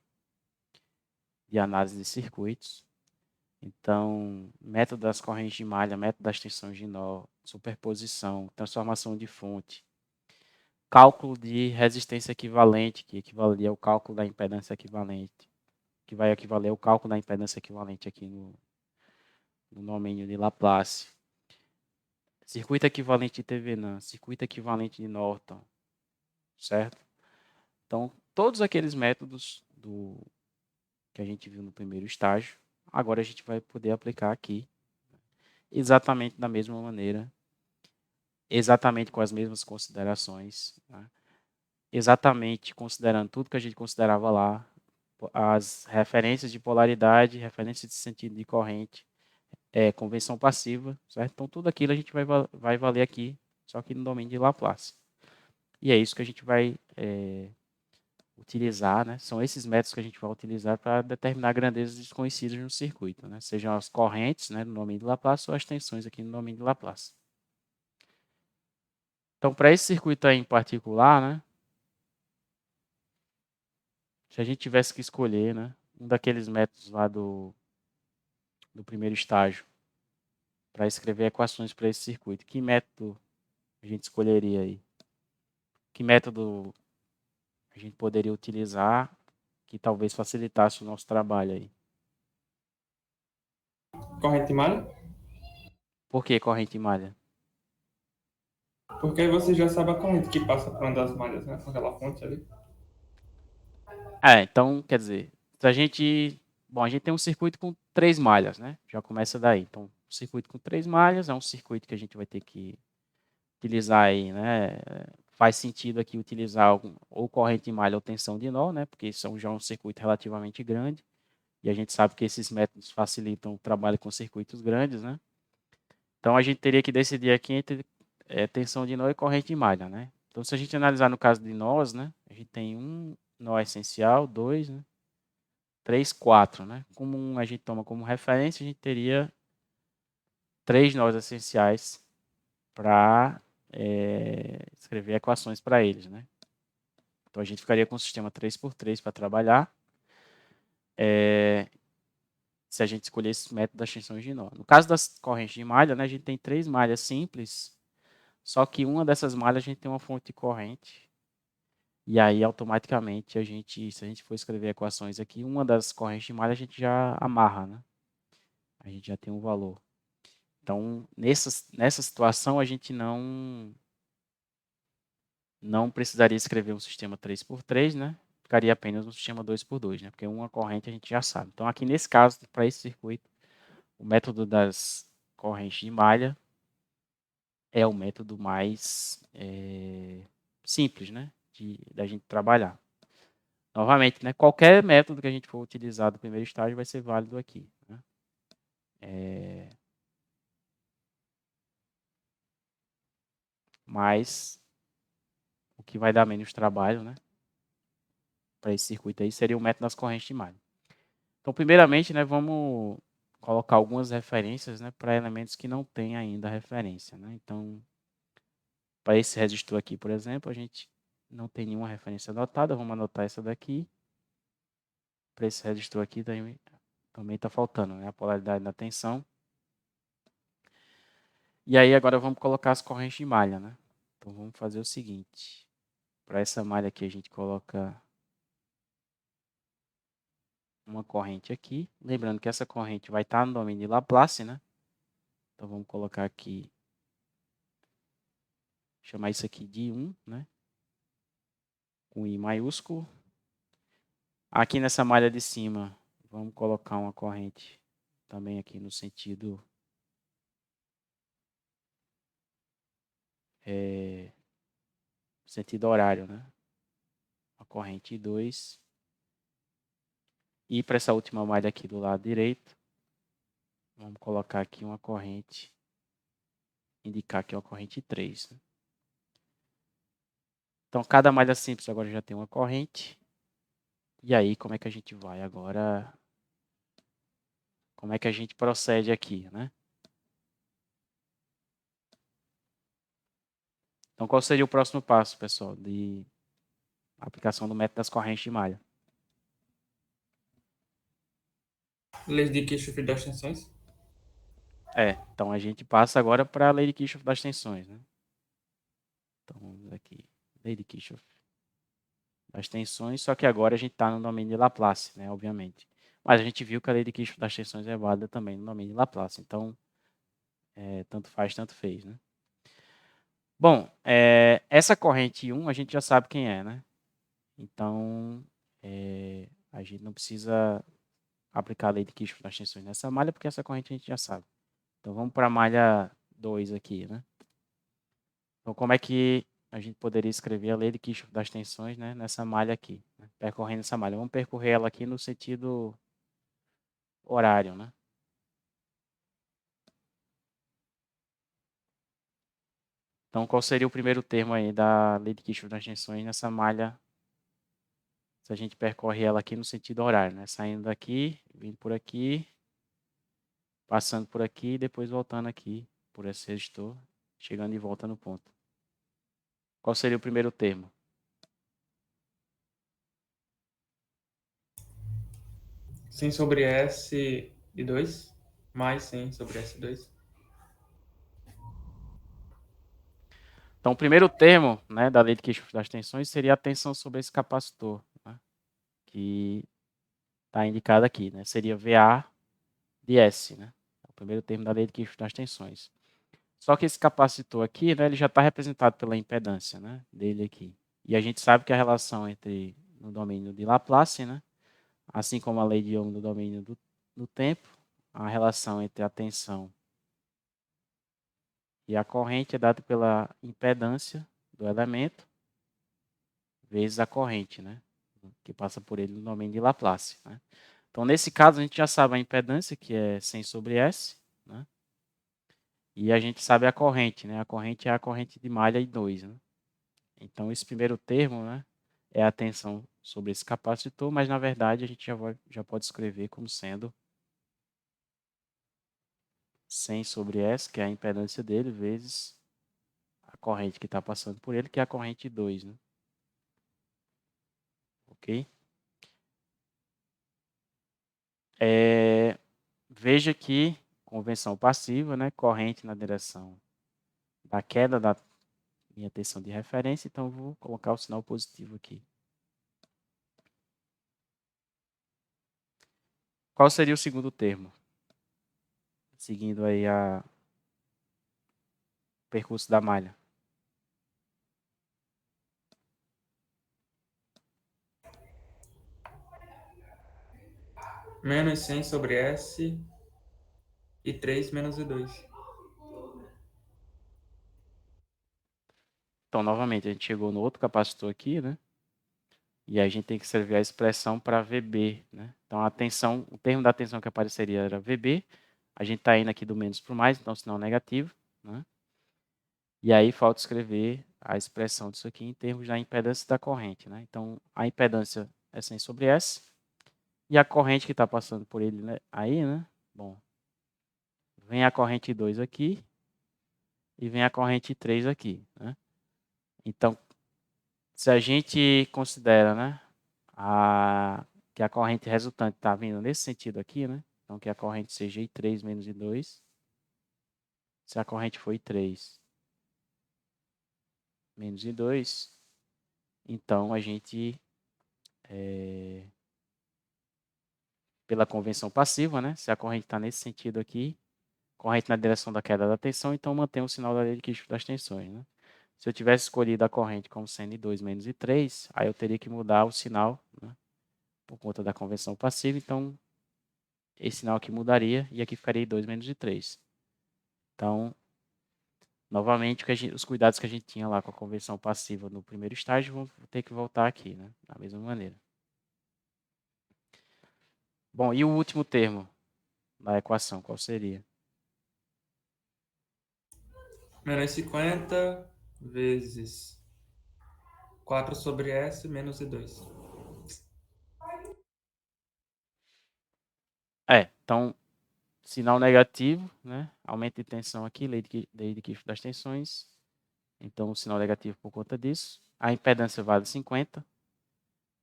de análise de circuitos. Então, método das correntes de malha, método das tensões de nó, superposição, transformação de fonte, cálculo de resistência equivalente, que equivalia ao cálculo da impedância equivalente, que vai equivaler ao cálculo da impedância equivalente aqui no domínio de Laplace. Circuito equivalente de Thevenin, circuito equivalente de Norton, certo? Então, todos aqueles métodos que a gente viu no primeiro estágio, agora a gente vai poder aplicar aqui exatamente da mesma maneira, exatamente com as mesmas considerações, né? Exatamente considerando tudo que a gente considerava lá, as referências de polaridade, referências de sentido de corrente, convenção passiva, certo? Então, tudo aquilo a gente vai valer aqui, só que no domínio de Laplace. E é isso que a gente vai utilizar, né? São esses métodos que a gente vai utilizar para determinar grandezas desconhecidas no circuito, né? Sejam as correntes, né, no domínio de Laplace, ou as tensões aqui no domínio de Laplace. Então, para esse circuito aí em particular, né, se a gente tivesse que escolher, né, um daqueles métodos lá do primeiro estágio para escrever equações para esse circuito, que método a gente escolheria aí? Que método a gente poderia utilizar que talvez facilitasse o nosso trabalho aí? Corrente de malha? Por que corrente e malha? Porque aí você já sabe a corrente que passa por uma das malhas, né? Com aquela fonte ali. Então, quer dizer, se a gente... Bom, a gente tem um circuito com 3 malhas, né? Já começa daí. Então, um circuito com 3 malhas é um circuito que a gente vai ter que utilizar aí, né? Faz sentido aqui utilizar ou corrente de malha ou tensão de nó, né? Porque são já um circuito relativamente grande. E a gente sabe que esses métodos facilitam o trabalho com circuitos grandes, né? Então, a gente teria que decidir aqui entre tensão de nó e corrente de malha, né? Então, se a gente analisar no caso de nós, né? A gente tem um nó essencial, 2, né? 3, 4, né? Como a gente toma como referência, a gente teria 3 nós essenciais para escrever equações para eles, né? Então, a gente ficaria com o sistema 3x3 para trabalhar, se a gente escolhesse o método das tensões de nó. No caso das correntes de malha, né, a gente tem 3 malhas simples, só que uma dessas malhas a gente tem uma fonte de corrente, e aí automaticamente se a gente for escrever equações aqui, uma das correntes de malha a gente já amarra, né? A gente já tem um valor. Então, nessa situação, a gente não precisaria escrever um sistema 3x3, né? Ficaria apenas um sistema 2x2, né? Porque uma corrente a gente já sabe. Então, aqui nesse caso, para esse circuito, o método das correntes de malha é o método mais simples, né? Da gente trabalhar. Novamente, né? Qualquer método que a gente for utilizar do primeiro estágio vai ser válido aqui, né? Mas o que vai dar menos trabalho, né? Para esse circuito aí seria o método das correntes de malha. Então, primeiramente, né, vamos colocar algumas referências, né, para elementos que não têm ainda referência, né? Então, para esse resistor aqui, por exemplo, a gente não tem nenhuma referência anotada. Vamos anotar essa daqui. Para esse resistor aqui também está faltando, né, a polaridade da tensão. E aí agora vamos colocar as correntes de malha, né? Então vamos fazer o seguinte. Para essa malha aqui a gente coloca uma corrente aqui. Lembrando que essa corrente vai estar no domínio de Laplace, né? Então vamos colocar aqui, chamar isso aqui de 1, né? Com I maiúsculo. Aqui nessa malha de cima, vamos colocar uma corrente também aqui no sentido sentido horário, né? Uma corrente 2. E para essa última malha aqui do lado direito, vamos colocar aqui uma corrente, indicar que é uma corrente 3. Né? Então, cada malha simples agora já tem uma corrente. E aí, como é que a gente vai agora? Como é que a gente procede aqui, né? Então, qual seria o próximo passo, pessoal, de aplicação do método das correntes de malha? Leis de Kirchhoff das tensões. Então a gente passa agora para a lei de Kirchhoff das tensões, né? Então, vamos aqui, lei de Kirchhoff das tensões, só que agora a gente está no domínio de Laplace, né, obviamente. Mas a gente viu que a lei de Kirchhoff das tensões é válida também no domínio de Laplace, então tanto faz, tanto fez, né? Bom, essa corrente 1 a gente já sabe quem é, né? Então, a gente não precisa aplicar a lei de Kirchhoff das tensões nessa malha, porque essa corrente a gente já sabe. Então, vamos para a malha 2 aqui, né? Então, como é que a gente poderia escrever a lei de Kirchhoff das tensões, né, nessa malha aqui, né? Percorrendo essa malha. Vamos percorrer ela aqui no sentido horário, né? Então, qual seria o primeiro termo aí da lei de Kirchhoff das tensões nessa malha, se a gente percorre ela aqui no sentido horário, né? Saindo daqui, vindo por aqui, passando por aqui e depois voltando aqui por esse resistor, chegando de volta no ponto. Qual seria o primeiro termo? Sim sobre S de 2, mais sim sobre S2. Então, o primeiro termo, né, da lei de Kirchhoff das tensões seria a tensão sobre esse capacitor, né, que está indicado aqui, né? Seria VA de S, né? O primeiro termo da lei de Kirchhoff das tensões. Só que esse capacitor aqui, né, ele já está representado pela impedância, né, dele aqui. E a gente sabe que a relação entre no domínio de Laplace, né, assim como a lei de Ohm no domínio do tempo, a relação entre a tensão e a corrente é dada pela impedância do elemento vezes a corrente, né, que passa por ele no domínio de Laplace, né? Então, nesse caso, a gente já sabe a impedância, que é 100 sobre S, né? E a gente sabe a corrente, né? A corrente é a corrente de malha e 2, né? Então, esse primeiro termo, né, é a tensão sobre esse capacitor, mas, na verdade, a gente já pode escrever como sendo 100 sobre S, que é a impedância dele, vezes a corrente que está passando por ele, que é a corrente 2, né? Ok? Veja que convenção passiva, né, corrente na direção da queda da minha tensão de referência, então vou colocar o sinal positivo aqui. Qual seria o segundo termo? Seguindo aí o percurso da malha. Menos 100 sobre S e 3 menos E2. Então, novamente, a gente chegou no outro capacitor aqui, né? E a gente tem que escrever a expressão para VB, né? Então, a tensão, o termo da tensão que apareceria era VB. A gente está indo aqui do menos para o mais, então sinal negativo, né? E aí falta escrever a expressão disso aqui em termos da impedância da corrente, né? Então, a impedância é 100 sobre S. E a corrente que está passando por ele, né, aí, né? Bom, vem a corrente 2 aqui e vem a corrente 3 aqui, né? Então, se a gente considera, né, que a corrente resultante está vindo nesse sentido aqui, né? Então, que a corrente seja I3 menos I2. Se a corrente for I3 menos I2, então a gente, pela convenção passiva, né? Se a corrente está nesse sentido aqui, corrente na direção da queda da tensão, então mantém o sinal da lei de Kirchhoff das tensões, né? Se eu tivesse escolhido a corrente como sendo I2 menos I3, aí eu teria que mudar o sinal, né, por conta da convenção passiva, então esse sinal aqui mudaria e aqui ficaria I2 menos I3. Então, novamente, os cuidados que a gente tinha lá com a convenção passiva no primeiro estágio vão ter que voltar aqui, né, da mesma maneira. Bom, e o último termo da equação, qual seria? Menos 50 vezes 4 sobre S menos I2. Então, sinal negativo, né, aumento de tensão aqui, lei de Kirchhoff das tensões. Então, o sinal negativo por conta disso. A impedância vale 50.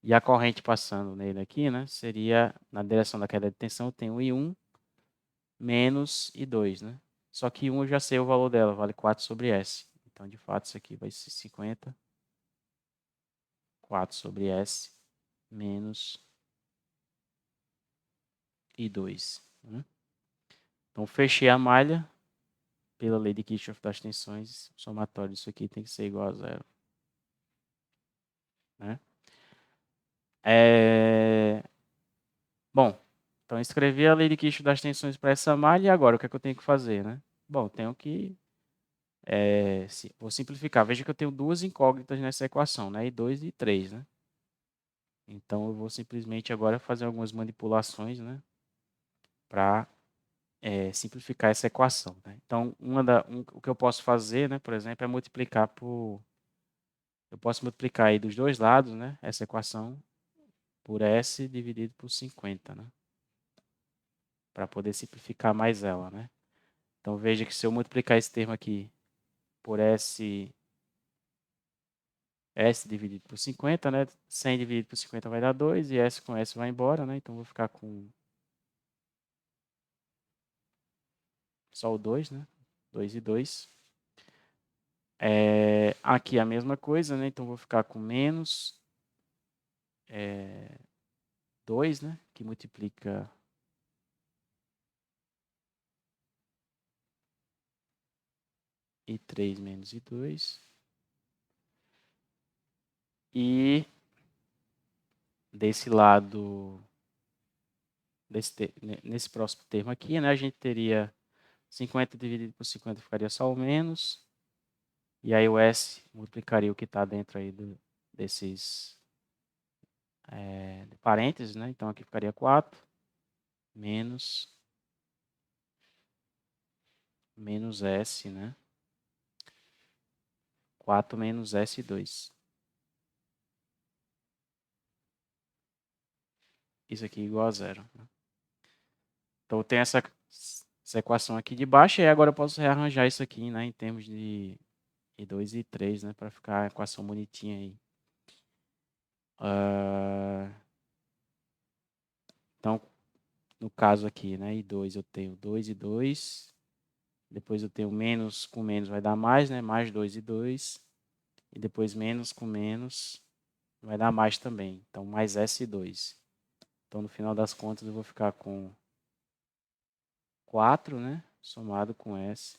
E a corrente passando nele aqui, né, seria, na direção da queda de tensão, tem o I1 menos I2, né? Só que I1 eu já sei o valor dela, vale 4 sobre S. Então, de fato, isso aqui vai ser 50. 4 sobre S menos I2. Né? Então, fechei a malha. Pela lei de Kirchhoff das tensões, o somatório disso aqui tem que ser igual a zero. Né? Bom, então escrevi a lei de Kirchhoff das tensões para essa malha e agora o que é que eu tenho que fazer, né? Bom, tenho que vou simplificar. Veja que eu tenho duas incógnitas nessa equação, né? I2 e I3, né? Então eu vou simplesmente agora fazer algumas manipulações, né? Para simplificar essa equação. Né? Então o que eu posso fazer, né? Por exemplo, é multiplicar por eu posso multiplicar aí dos dois lados, né? Essa equação por S dividido por 50, né? Para poder simplificar mais ela, né? Então veja que se eu multiplicar esse termo aqui por S dividido por 50, né? 100 dividido por 50 vai dar 2 e S com S vai embora, né? Então vou ficar com só o 2, né? 2 e 2. Aqui a mesma coisa, né? Então vou ficar com menos 2, né? Que multiplica I3 menos I2. E desse lado, nesse próximo termo aqui, né? A gente teria 50 dividido por 50 ficaria só o menos. E aí o S multiplicaria o que está dentro aí desses parênteses, né? Então aqui ficaria 4 menos S, né? 4 menos S2. Isso aqui é igual a zero. Né? Então eu tenho essa equação aqui de baixo e agora eu posso rearranjar isso aqui, né? Em termos de I2 e I3, né? Para ficar a equação bonitinha aí. Então, no caso aqui, né? I2 eu tenho 2 e 2. Depois eu tenho menos com menos vai dar mais, né? Mais 2 e 2. E depois menos com menos vai dar mais também. Então, mais S2. Então, no final das contas, eu vou ficar com 4, né? Somado com S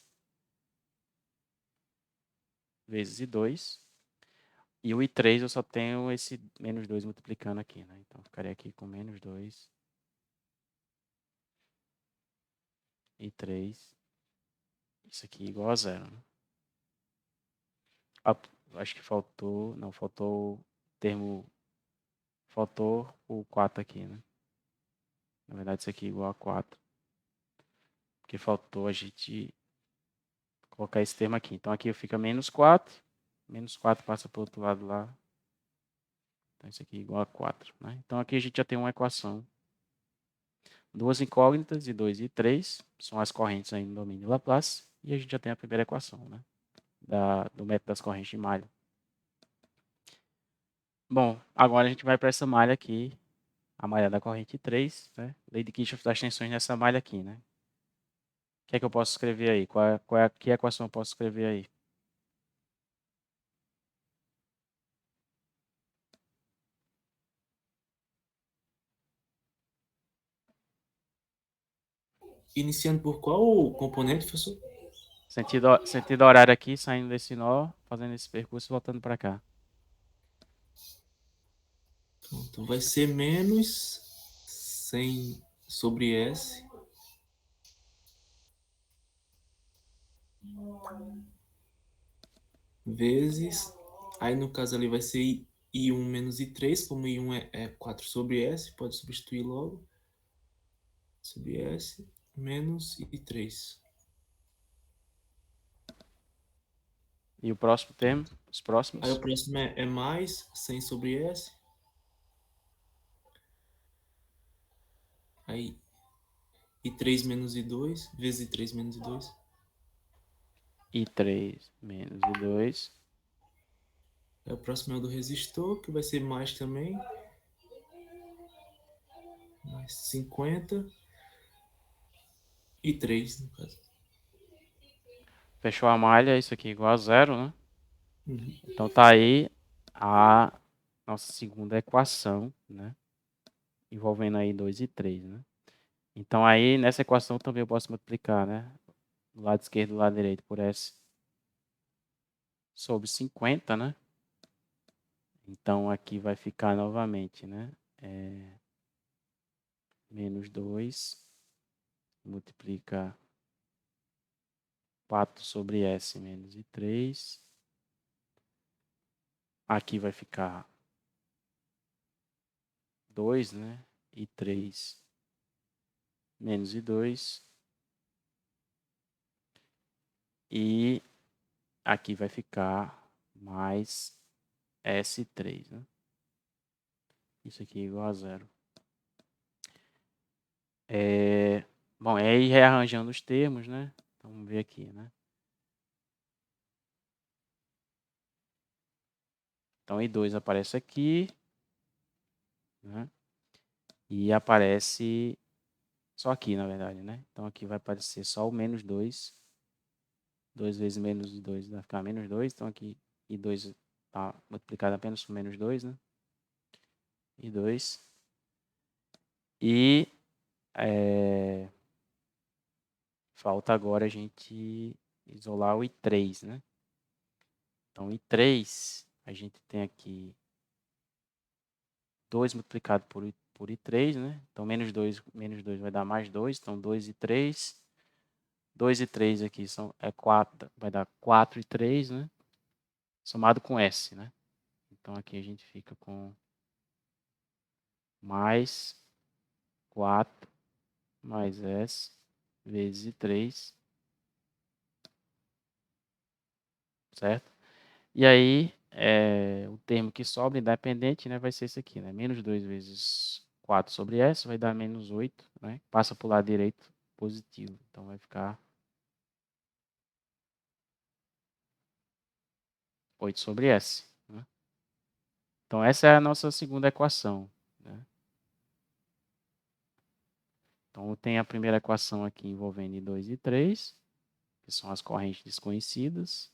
vezes I2. E o I3 eu só tenho esse menos 2 multiplicando aqui, né? Então, ficaria aqui com menos 2 I3. Isso aqui igual a zero. Né? Acho que faltou... Não, faltou o termo... Faltou o 4 aqui, né? Na verdade, isso aqui é igual a 4. Porque faltou a gente colocar esse termo aqui. Então, aqui fica menos 4. Menos 4 passa para o outro lado lá. Então, isso aqui é igual a 4. Né? Então, aqui a gente já tem uma equação Duas incógnitas, e 2 e 3, são as correntes aí no domínio de Laplace, e a gente já tem a primeira equação, né? Do método das correntes de malha. Bom, agora a gente vai para essa malha aqui, a malha da corrente 3, né? Lei de Kirchhoff das tensões nessa malha aqui, né? O que é que eu posso escrever aí? Que equação eu posso escrever aí? Iniciando por qual componente, professor? Sentido horário aqui, saindo desse nó, fazendo esse percurso e voltando para cá. Então vai ser menos 100 sobre S vezes, aí no caso ali vai ser I1 menos I3, como I1 é 4 sobre S, pode substituir logo, sobre S, menos I3. E o próximo termo, os Aí próximos, o próximo é mais 100 sobre S, aí I3 menos I2, vezes I3 menos I2. I3 menos I2. Aí o próximo é o do resistor, que vai ser mais também, mais 50, I3 no caso. Fechou a malha, isso aqui é igual a zero, né? Uhum. Então tá aí a nossa segunda equação, né? Envolvendo aí 2 e 3, né? Então aí nessa equação também eu posso multiplicar, né? Do lado esquerdo e do lado direito por S sobre 50, né? Então aqui vai ficar novamente, né? Menos 2 multiplica 4 sobre S menos I3. Aqui vai ficar 2, né? I3 menos I2. E aqui vai ficar mais S3, né? Isso aqui é igual a zero. Bom, é ir rearranjando os termos, né? Então, vamos ver aqui, né? Então, I2 aparece aqui, né? E aparece só aqui, na verdade, né? Então, aqui vai aparecer só o menos 2. 2 vezes menos 2 vai ficar menos 2. Então, aqui I2 está multiplicado apenas por menos 2, né? I2. E falta agora a gente isolar o I3, né? Então, I3, a gente tem aqui 2 multiplicado por I3, né? Então, menos 2 vai dar mais 2. Então, 2 e 3. 2 e 3 aqui é 4, vai dar 4 e 3, né? Somado com S, né? Então, aqui a gente fica com mais 4 mais S vezes 3, certo? E aí, o termo que sobra, independente, né, vai ser esse aqui, né? Menos 2 vezes 4 sobre S vai dar menos 8, né? Passa para o lado direito, positivo. Então, vai ficar 8 sobre S, né? Então, essa é a nossa segunda equação, né? Então, tem a primeira equação aqui envolvendo I2 e 3, que são as correntes desconhecidas.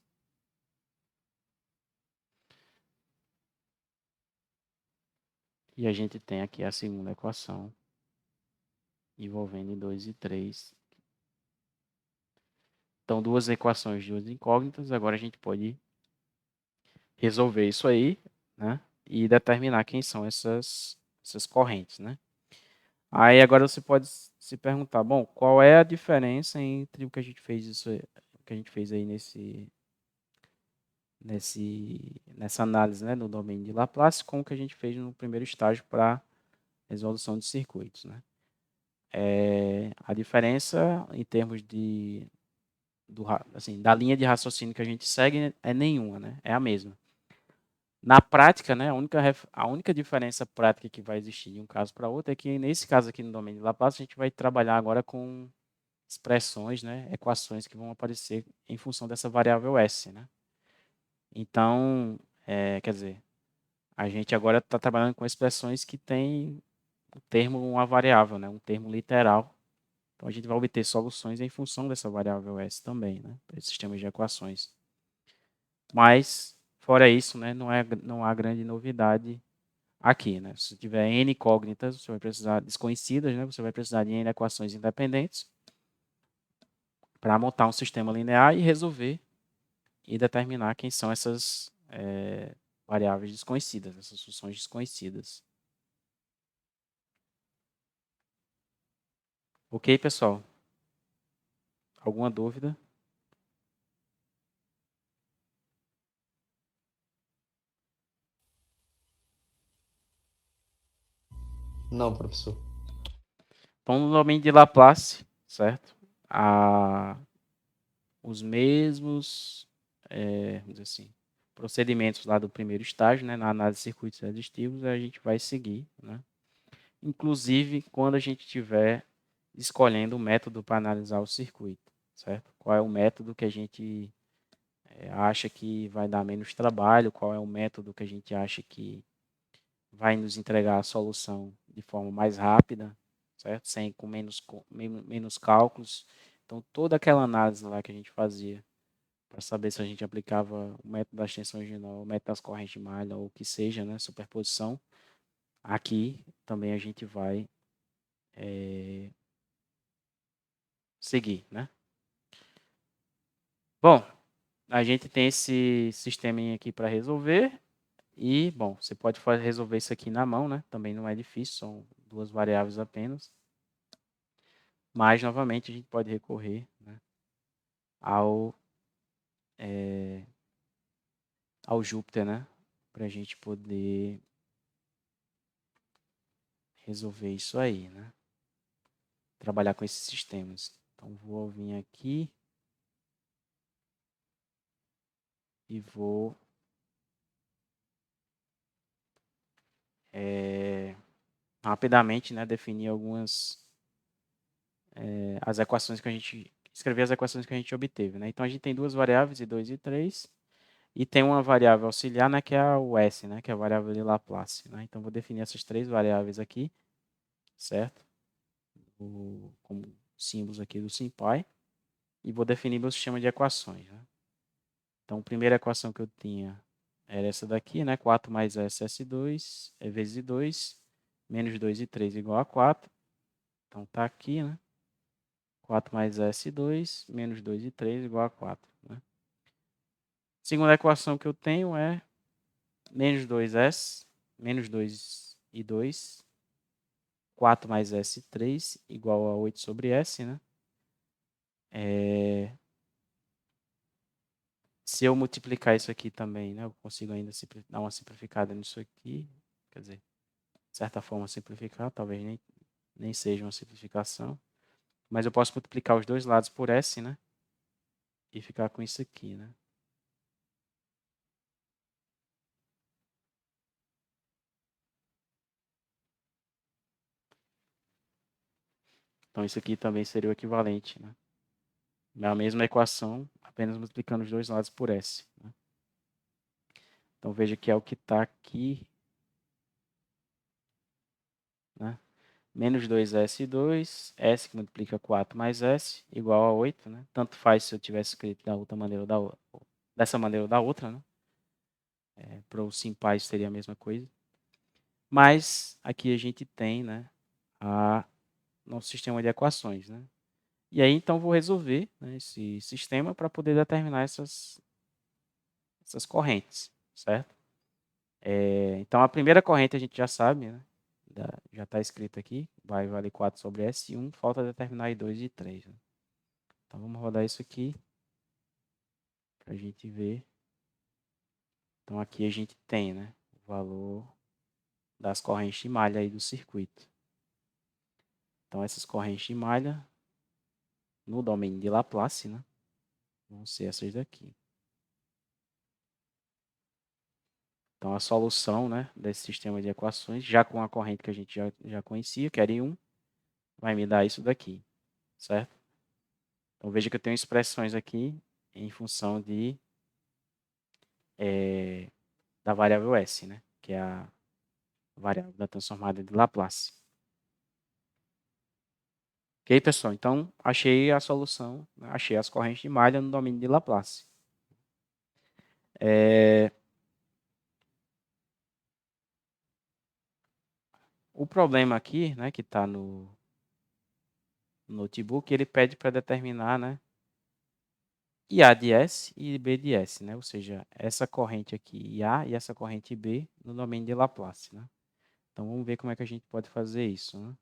E a gente tem aqui a segunda equação envolvendo I2 e 3. Então, duas equações, duas incógnitas. Agora a gente pode resolver isso aí, né? E determinar quem são essas correntes, né? Aí agora você pode se perguntar, bom, qual é a diferença entre o que a gente fez o que a gente fez aí nessa análise, né, no domínio de Laplace, com o que a gente fez no primeiro estágio para resolução de circuitos, né? A diferença em termos assim, da linha de raciocínio que a gente segue é nenhuma, né? É a mesma. Na prática, né, a única diferença prática que vai existir de um caso para outro é que, nesse caso aqui no domínio de Laplace, a gente vai trabalhar agora com expressões, né, equações que vão aparecer em função dessa variável S, né? Então, quer dizer, a gente agora está trabalhando com expressões que têm o termo uma variável, né, um termo literal. Então, a gente vai obter soluções em função dessa variável S também, né, para esses sistemas de equações. Mas, fora isso, né, não há grande novidade aqui, né? Se tiver n incógnitas, você vai precisar desconhecidas, né? Você vai precisar de n equações independentes para montar um sistema linear e resolver e determinar quem são essas variáveis desconhecidas, essas funções desconhecidas. Ok, pessoal? Alguma dúvida? Não, professor. Então, no domínio de Laplace, certo? Os mesmos, vamos dizer assim, procedimentos lá do primeiro estágio, né, na análise de circuitos resistivos, a gente vai seguir, né? Inclusive quando a gente estiver escolhendo o método para analisar o circuito, certo? Qual é o método que a gente acha que vai dar menos trabalho, qual é o método que a gente acha que vai nos entregar a solução de forma mais rápida, certo? Com menos cálculos. Então, toda aquela análise lá que a gente fazia para saber se a gente aplicava o método das tensões de nó, o método das correntes de malha, ou o que seja, né, superposição, aqui também a gente vai seguir, né? Bom, a gente tem esse sisteminha aqui para resolver e, bom, você pode resolver isso aqui na mão, né? Também não é difícil, são duas variáveis apenas. Mas, novamente, a gente pode recorrer, né, ao Jupyter, né? Para a gente poder resolver isso aí, né? Trabalhar com esses sistemas. Então, vou vir aqui e vou rapidamente, né, definir as equações que a gente escrever as equações que a gente obteve, né? Então a gente tem duas variáveis, i2 e i3, e tem uma variável auxiliar, né, que é o s, né, que é a variável de Laplace, né? Então vou definir essas três variáveis aqui, certo? Como símbolos aqui do SymPy, e vou definir meu sistema de equações, né? Então a primeira equação que eu tinha era essa daqui, né? 4 mais s, s2, é vezes i2, menos 2 e 3 igual a 4. Então tá aqui, né? 4 mais S2, menos 2 e 3 igual a 4. Né? Segunda equação que eu tenho é menos 2S, menos 2 e 2, 4 mais S3 igual a 8 sobre S. Né? Se eu multiplicar isso aqui também, né, eu consigo ainda dar uma simplificada nisso aqui. Quer dizer, de certa forma simplificar, talvez nem seja uma simplificação. Mas eu posso multiplicar os dois lados por S, né? E ficar com isso aqui, né? Então, isso aqui também seria o equivalente, né? É a mesma equação, apenas multiplicando os dois lados por S. Né? Então, veja que é o que está aqui. Né? Menos 2S2, S que multiplica 4 mais S, igual a 8. Né? Tanto faz se eu tivesse escrito da outra maneira ou dessa maneira ou da outra. Né? Para o SymPy isso seria a mesma coisa. Mas aqui a gente tem, né, nosso sistema de equações. Né? E aí, então, vou resolver, né, esse sistema para poder determinar essas correntes, certo? Então, a primeira corrente a gente já sabe, né? Já está escrito aqui, vai valer 4 sobre S1, falta determinar I2 e 3. Né? Então, vamos rodar isso aqui para a gente ver. Então, aqui a gente tem, né, o valor das correntes de malha aí do circuito. Então, essas correntes de malha, no domínio de Laplace, né, vão ser essas daqui. Então, a solução, né, desse sistema de equações, já com a corrente que a gente já conhecia, que era I1, vai me dar isso daqui, certo? Então, veja que eu tenho expressões aqui em função da variável S, né, que é a variável da transformada de Laplace. Ok, pessoal? Então, achei a solução, né, achei as correntes de malha no domínio de Laplace. O problema aqui, né, que está no notebook, ele pede para determinar, né, IA de S e B de S, né? Ou seja, essa corrente aqui IA e essa corrente B no domínio de Laplace, né? Então vamos ver como é que a gente pode fazer isso, né?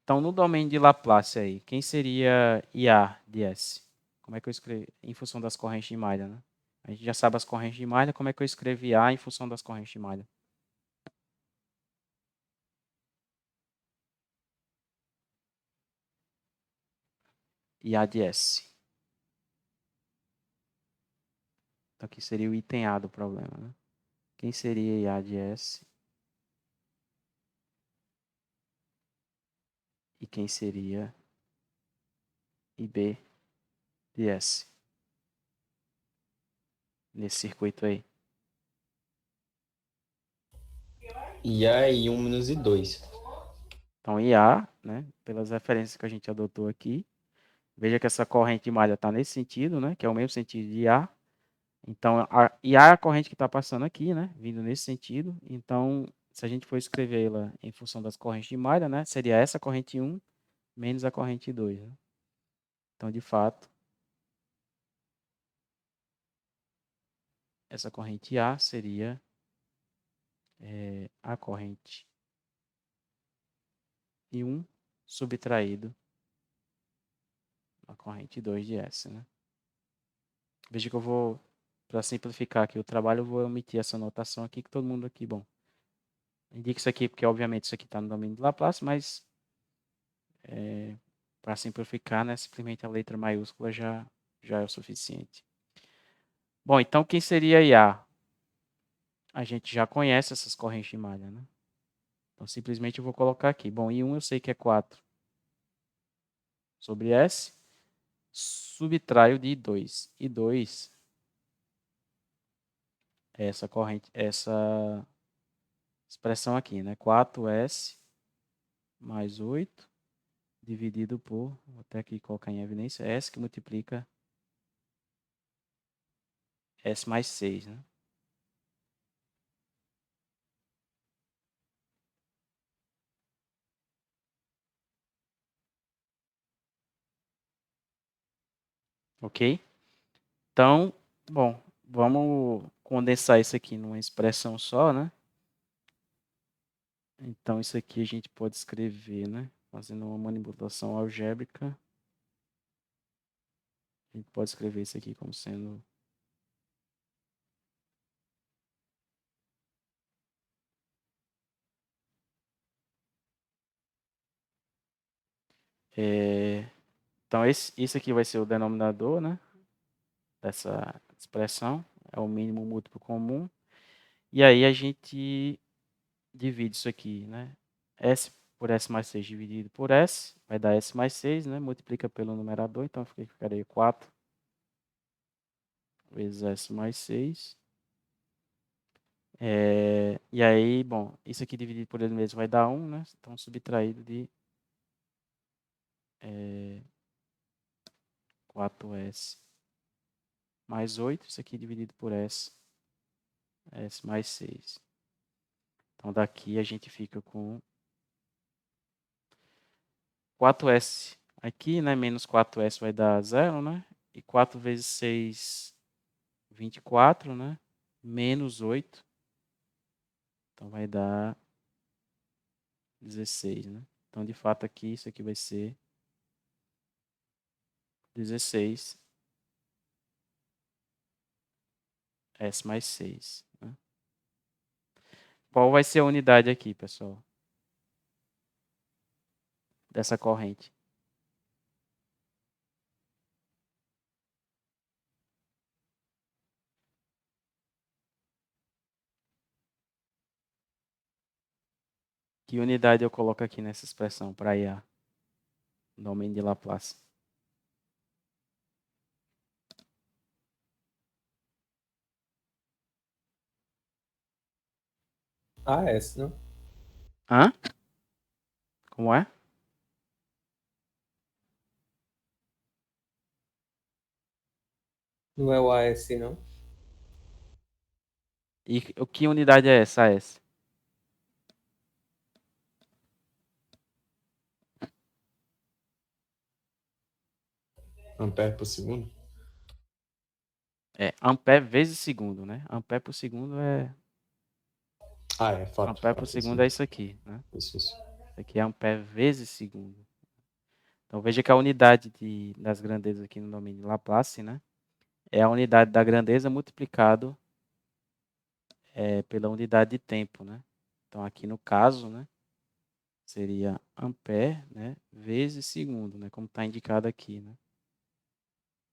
Então no domínio de Laplace aí, quem seria IA de S? Como é que eu escrevo em função das correntes de malha, né? A gente já sabe as correntes de malha, como é que eu escrevo IA em função das correntes de malha? IA de S. Então aqui seria o item A do problema, né? Quem seria IA de S? E quem seria IB de S? Nesse circuito aí. IA e 1 menos I2. Então, IA, né, pelas referências que a gente adotou aqui, veja que essa corrente de malha está nesse sentido, né, que é o mesmo sentido de IA. Então, a IA é a corrente que está passando aqui, né, vindo nesse sentido. Então, se a gente for escrevê-la em função das correntes de malha, né, seria essa corrente 1 menos a corrente 2. Né? Então, de fato, essa corrente A seria a corrente I1 subtraído a corrente 2 de S. Né? Veja que eu vou, para simplificar aqui o trabalho, eu vou omitir essa notação aqui, que todo mundo aqui, bom, indica isso aqui, porque obviamente isso aqui está no domínio de Laplace, mas para simplificar, né, simplesmente a letra maiúscula já é o suficiente. Bom, então quem seria IA? A gente já conhece essas correntes de malha, né? Então simplesmente eu vou colocar aqui. Bom, I1 eu sei que é 4 sobre S, subtraio de I2. I2 é essa corrente, essa expressão aqui, né? 4S mais 8 dividido por, vou até aqui colocar em evidência, S que multiplica S mais 6, né? Ok? Então, bom, vamos condensar isso aqui numa expressão só, né? Então, isso aqui a gente pode escrever, né? Fazendo uma manipulação algébrica. A gente pode escrever isso aqui como sendo então, esse aqui vai ser o denominador, né? Dessa expressão. É o mínimo múltiplo comum. E aí a gente divide isso aqui, né? S por S mais 6 dividido por S, vai dar S mais 6, né? Multiplica pelo numerador, então ficaria 4 vezes S mais 6. E aí, bom, isso aqui dividido por ele mesmo vai dar 1, né? Então, subtraído de 4S mais 8, isso aqui dividido por S mais 6. Então, daqui a gente fica com 4S aqui, né? Menos 4S vai dar 0, né? E 4 vezes 6, 24, né? Menos 8. Então, vai dar 16, né? Então, de fato, aqui, isso aqui vai ser 16 S mais 6. Né? Qual vai ser a unidade aqui, pessoal? Dessa corrente? Que unidade eu coloco aqui nessa expressão para IA? Domínio de Laplace. AS, não? Hã? Como é? Não é o AS, não? E que unidade é essa, AS? Ampere por segundo? É ampere vezes segundo, né? Ampere por segundo é... Ah, é, fato. Ampere por fato, segundo sim. é isso aqui, né? Isso, isso. Isso aqui é ampere vezes segundo. Então veja que a unidade das grandezas aqui no domínio de Laplace, né? É a unidade da grandeza multiplicado pela unidade de tempo, né? Então aqui no caso, né? Seria ampere, né? Vezes segundo, né? Como está indicado aqui, né?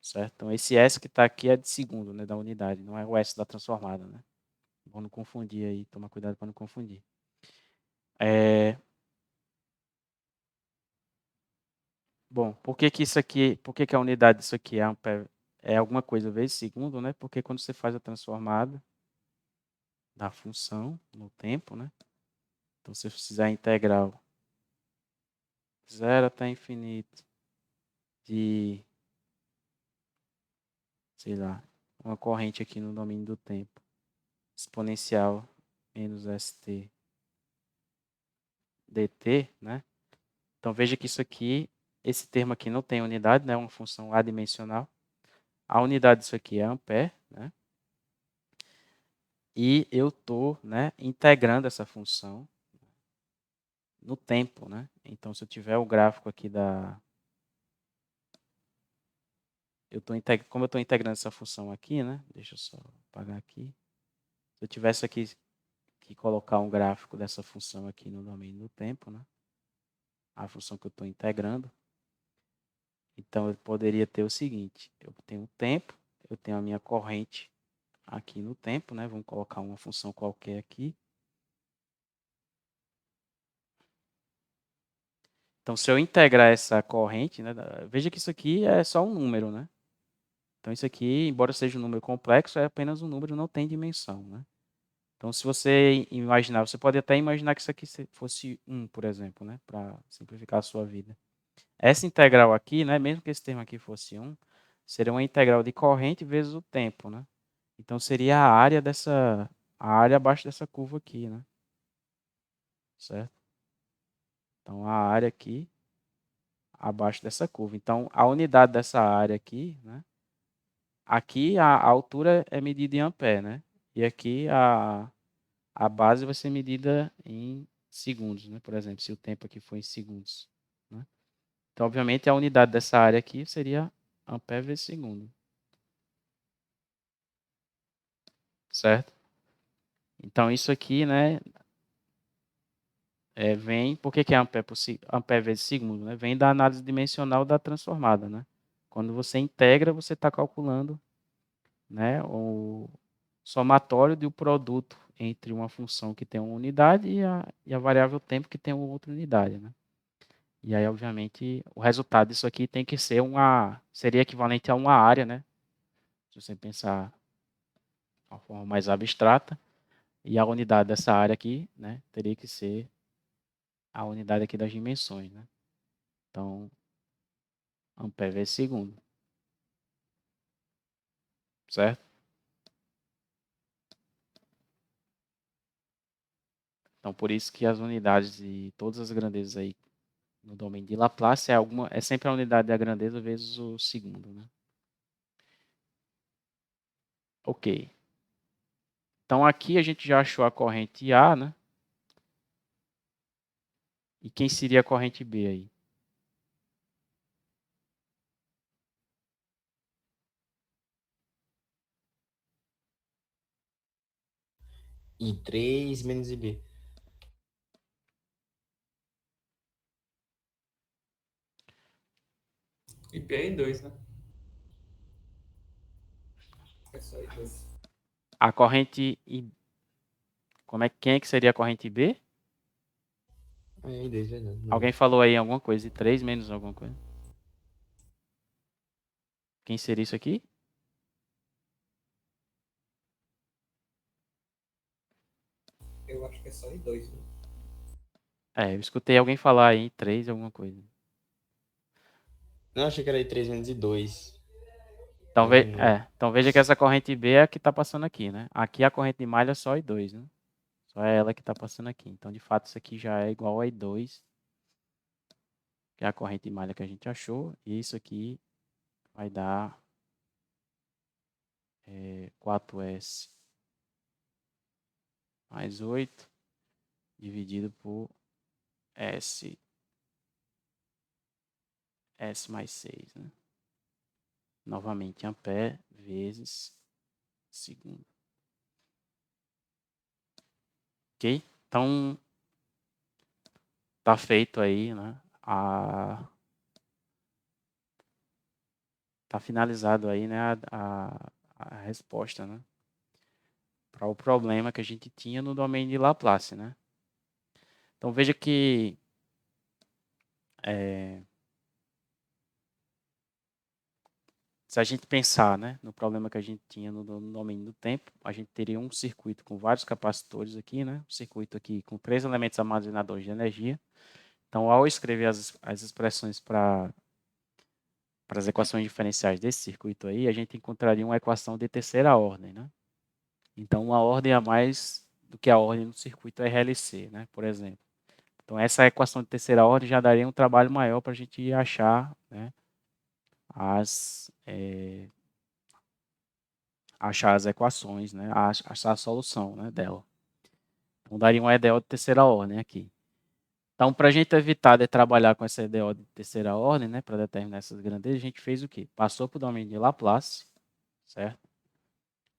Certo? Então esse S que está aqui é de segundo, né? Da unidade, não é o S da transformada, né? Vamos não confundir aí, tomar cuidado para não confundir. Bom, por que que isso aqui, por que que a unidade disso aqui é ampere, é alguma coisa vezes segundo, né? Porque quando você faz a transformada da função no tempo, né? Então, se você fizer a integral 0 até infinito de, sei lá, uma corrente aqui no domínio do tempo, exponencial menos st dt, né? Então, veja que isso aqui, esse termo aqui não tem unidade, né? É uma função adimensional. A unidade disso aqui é ampere, né? E eu estou, né, integrando essa função no tempo, né? Então, se eu tiver o gráfico aqui como eu estou integrando essa função aqui, né? Deixa eu só apagar aqui. Se eu tivesse aqui que colocar um gráfico dessa função aqui no domínio do tempo, né? A função que eu estou integrando. Então, eu poderia ter o seguinte. Eu tenho o tempo, eu tenho a minha corrente aqui no tempo, né? Vamos colocar uma função qualquer aqui. Então, se eu integrar essa corrente, né? Veja que isso aqui é só um número, né? Então, isso aqui, embora seja um número complexo, é apenas um número, não tem dimensão, né? Então, se você imaginar, você pode até imaginar que isso aqui fosse 1, por exemplo, né? Para simplificar a sua vida. Essa integral aqui, né? Mesmo que esse termo aqui fosse 1, seria uma integral de corrente vezes o tempo, né? Então, seria a área abaixo dessa curva aqui, né? Certo? Então, a área aqui abaixo dessa curva. Então, a unidade dessa área aqui, né? Aqui a altura é medida em ampere, né? E aqui a base vai ser medida em segundos, né? Por exemplo, se o tempo aqui for em segundos, né? Então, obviamente, a unidade dessa área aqui seria ampere vezes segundo. Certo? Então, isso aqui, né, vem... Por que é ampere vezes segundo? Né? Vem da análise dimensional da transformada, né? Quando você integra, você está calculando, né, o somatório do produto entre uma função que tem uma unidade e a variável tempo que tem outra unidade, né? E aí, obviamente, o resultado disso aqui tem que ser seria equivalente a uma área, né? Se você pensar de uma forma mais abstrata, e a unidade dessa área aqui, né, teria que ser a unidade aqui das dimensões, né? Então, ampere vezes segundo, certo? Então, por isso que as unidades de todas as grandezas aí no domínio de Laplace é sempre a unidade da grandeza vezes o segundo, né? Ok. Então, aqui a gente já achou a corrente A, né? E quem seria a corrente B aí? I3 menos IB. IP é I2, né? É só I2. A corrente I... Quem é que seria a corrente B? Aí, deixa, não. Alguém falou aí alguma coisa de 3 menos alguma coisa? Quem seria isso aqui? Eu acho que é só em 2, né? Eu escutei alguém falar aí 3 alguma coisa. Não, achei que era de 3 menos de 2. Então, Não. então veja que essa corrente B é a que está passando aqui, né? Aqui a corrente de malha é só I2, né? Só é ela que está passando aqui. Então, de fato, isso aqui já é igual a I2, que é a corrente de malha que a gente achou. E isso aqui vai dar 4S mais 8 dividido por S mais 6, né? Novamente, ampere vezes segundo. Ok? Então, tá feito aí, né? Tá finalizado aí, né? A resposta, né? Para o problema que a gente tinha no domínio de Laplace, né? Então, veja que se a gente pensar, né, no problema que a gente tinha no domínio do tempo, a gente teria um circuito com vários capacitores aqui, né? Um circuito aqui com 3 elementos armazenadores de energia. Então, ao escrever as expressões para as equações diferenciais desse circuito aí, a gente encontraria uma equação de terceira ordem, né? Então, uma ordem a mais do que a ordem do circuito RLC, né? Por exemplo. Então, essa equação de terceira ordem já daria um trabalho maior para a gente achar, né, achar as equações, né, achar a solução, né, dela. Então, daria uma EDO de terceira ordem aqui. Então, para a gente evitar de trabalhar com essa EDO de terceira ordem, né, para determinar essas grandezas, a gente fez o quê? Passou para o domínio de Laplace, certo?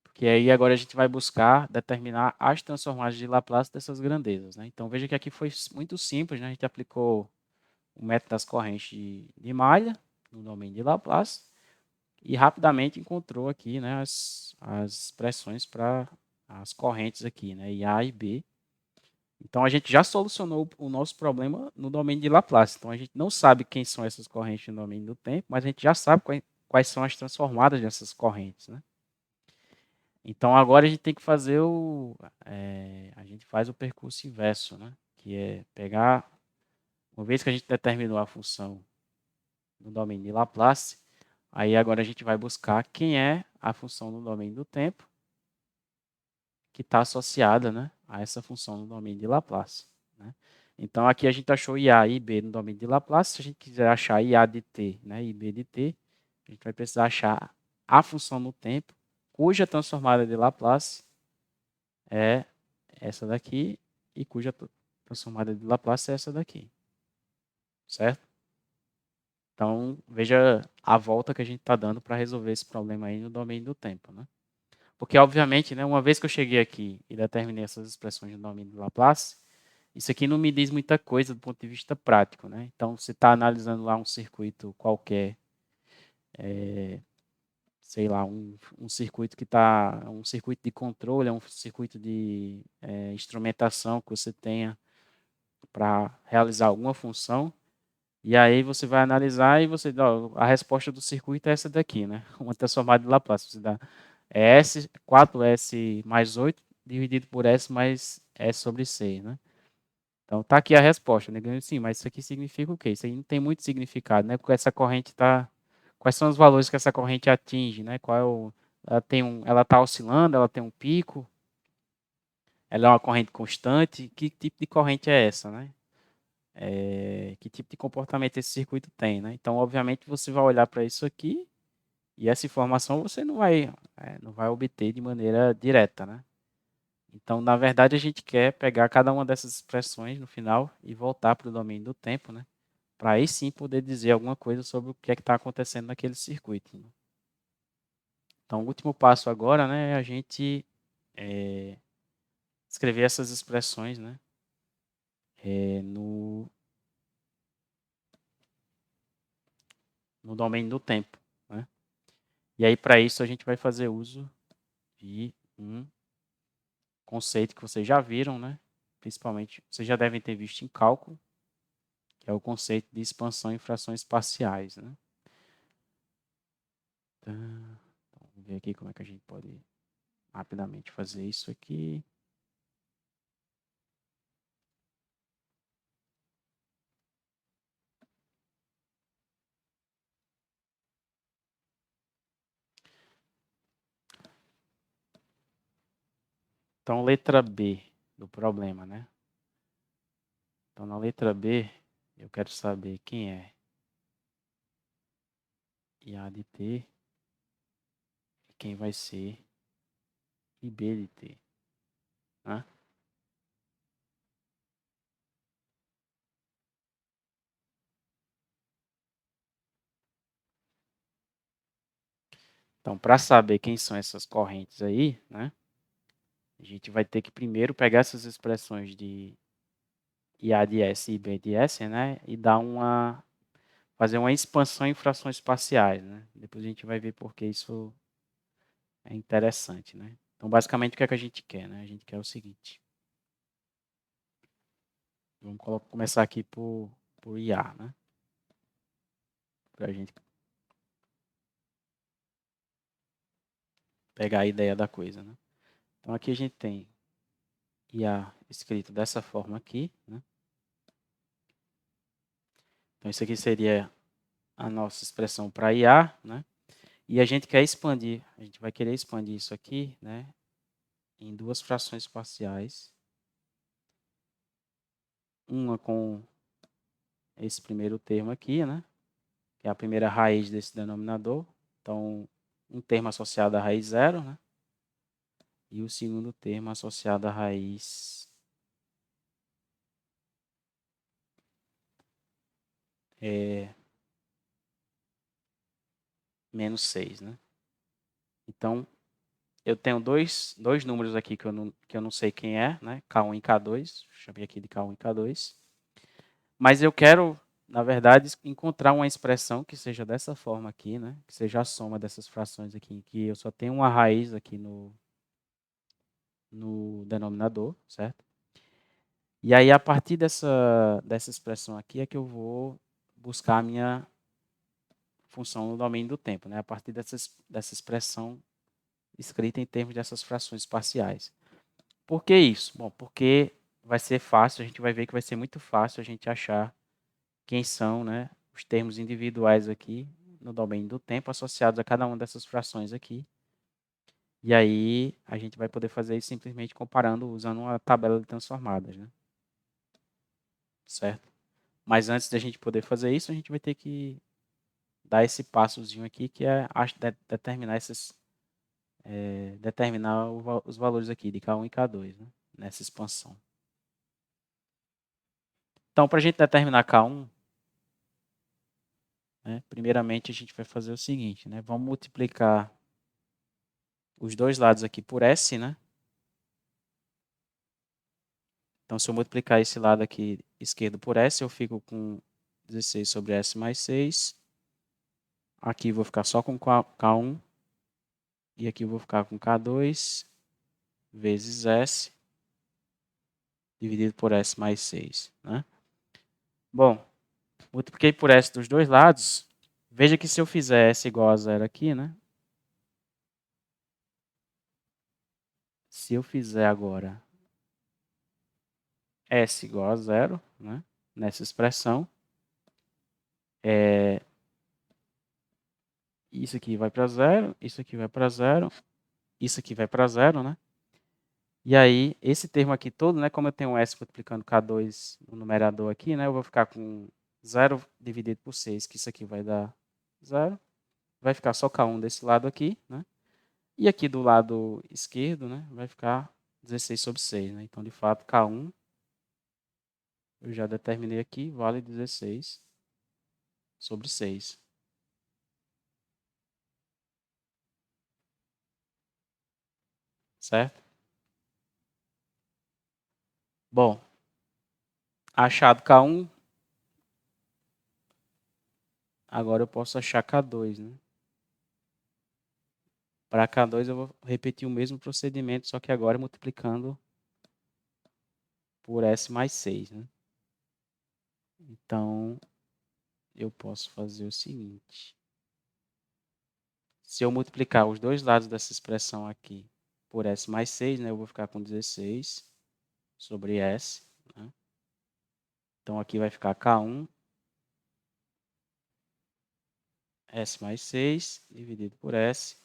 Porque aí agora a gente vai buscar determinar as transformadas de Laplace dessas grandezas, né? Então, veja que aqui foi muito simples, né? A gente aplicou o método das correntes de malha no domínio de Laplace e rapidamente encontrou aqui, né, as expressões para as correntes aqui, né, IA e B. Então a gente já solucionou o nosso problema no domínio de Laplace. Então a gente não sabe quem são essas correntes no domínio do tempo, mas a gente já sabe quais são as transformadas dessas correntes, né? Então agora a gente tem que fazer a gente faz o percurso inverso, né? Que é pegar, uma vez que a gente determinou a função no domínio de Laplace, aí agora a gente vai buscar quem é a função no domínio do tempo que está associada, né, a essa função no domínio de Laplace, né? Então aqui a gente achou IA e B no domínio de Laplace. Se a gente quiser achar IA de t, né, e B de t, a gente vai precisar achar a função no tempo cuja transformada de Laplace é essa daqui e cuja transformada de Laplace é essa daqui, certo? Então, veja a volta que a gente está dando para resolver esse problema aí no domínio do tempo, né? Porque, obviamente, né, uma vez que eu cheguei aqui e determinei essas expressões no domínio de Laplace, isso aqui não me diz muita coisa do ponto de vista prático, né? Então, você está analisando lá um circuito qualquer, sei lá, um circuito que está, um circuito de controle, um circuito de instrumentação que você tenha para realizar alguma função. E aí você vai analisar e você dá, a resposta do circuito é essa daqui, né? Uma transformada de Laplace. Você dá S, 4S mais 8 dividido por S mais S sobre 6, né? Então tá aqui a resposta, né? Sim, mas isso aqui significa o quê? Isso aí não tem muito significado, né? Porque essa corrente está... Quais são os valores que essa corrente atinge, né? Qual é ela está oscilando, ela tem um pico, ela é uma corrente constante. Que tipo de corrente é essa, né? Que tipo de comportamento esse circuito tem, né? Então, obviamente, você vai olhar para isso aqui e essa informação você não vai obter de maneira direta, né? Então, na verdade, a gente quer pegar cada uma dessas expressões no final e voltar para o domínio do tempo, né? Para aí sim poder dizer alguma coisa sobre o que é que está acontecendo naquele circuito, né? Então, o último passo agora, né, é a gente escrever essas expressões, né, no domínio do tempo, né? E aí, para isso, a gente vai fazer uso de um conceito que vocês já viram, né? Principalmente, vocês já devem ter visto em cálculo, que é o conceito de expansão em frações parciais, né? Então, vamos ver aqui como é que a gente pode rapidamente fazer isso aqui. Então, letra B do problema, né? Então, na letra B, eu quero saber quem é IA de T e quem vai ser IB de T, né? Então, para saber quem são essas correntes aí, né? A gente vai ter que primeiro pegar essas expressões de IA de S e IB de S, né? E fazer uma expansão em frações parciais, né? Depois a gente vai ver por que isso é interessante, né? Então, basicamente, o que é que a gente quer, né? A gente quer o seguinte. Vamos começar aqui por IA, né? Para a gente pegar a ideia da coisa, né? Então, aqui a gente tem IA escrito dessa forma aqui, né? Então, isso aqui seria a nossa expressão para IA, né? E a gente quer expandir, a gente vai querer expandir isso aqui, né? Em duas frações parciais. Uma com esse primeiro termo aqui, né? Que é a primeira raiz desse denominador. Então, um termo associado à raiz zero, né? E o segundo termo associado à raiz menos 6, né? Então, eu tenho dois números aqui que eu não sei quem é, né? K1 e K2. Chamei aqui de K1 e K2. Mas eu quero, na verdade, encontrar uma expressão que seja dessa forma aqui, né? Que seja a soma dessas frações aqui, em que eu só tenho uma raiz aqui no denominador, certo? E aí, a partir dessa expressão aqui, é que eu vou buscar a minha função no domínio do tempo, né? A partir dessa expressão escrita em termos dessas frações parciais. Por que isso? Bom, porque vai ser fácil, a gente vai ver que vai ser muito fácil a gente achar quem são, né, os termos individuais aqui no domínio do tempo associados a cada uma dessas frações aqui. E aí a gente vai poder fazer isso simplesmente comparando, usando uma tabela de transformadas, né? Certo? Mas antes da gente poder fazer isso, a gente vai ter que dar esse passozinho aqui, que é determinar determinar os valores aqui de K1 e K2, né? Nessa expansão. Então, para a gente determinar K1, né, primeiramente a gente vai fazer o seguinte, né? Vamos multiplicar os dois lados aqui por S, né? Então, se eu multiplicar esse lado aqui esquerdo por S, eu fico com 16 sobre S mais 6. Aqui eu vou ficar só com K1. E aqui eu vou ficar com K2 vezes S dividido por S mais 6, né? Bom, multipliquei por S dos dois lados. Veja que se eu fizer S igual a zero aqui, né? Se eu fizer agora S igual a zero, né? Nessa expressão, isso aqui vai para zero, isso aqui vai para zero, isso aqui vai para zero, né? E aí, esse termo aqui todo, né? Como eu tenho S multiplicando K2 no numerador aqui, né? Eu vou ficar com 0 dividido por 6, que isso aqui vai dar 0. Vai ficar só K1 desse lado aqui, né? E aqui do lado esquerdo, né? Vai ficar 16 sobre 6, né? Então, de fato, K1, eu já determinei aqui, vale 16 sobre 6. Certo? Bom, achado K1, agora eu posso achar K2, né? Para K2 eu vou repetir o mesmo procedimento, só que agora multiplicando por S mais 6, né? Então, eu posso fazer o seguinte. Se eu multiplicar os dois lados dessa expressão aqui por S mais 6, né, eu vou ficar com 16 sobre S. Né? Então, aqui vai ficar K1, S mais 6, dividido por S,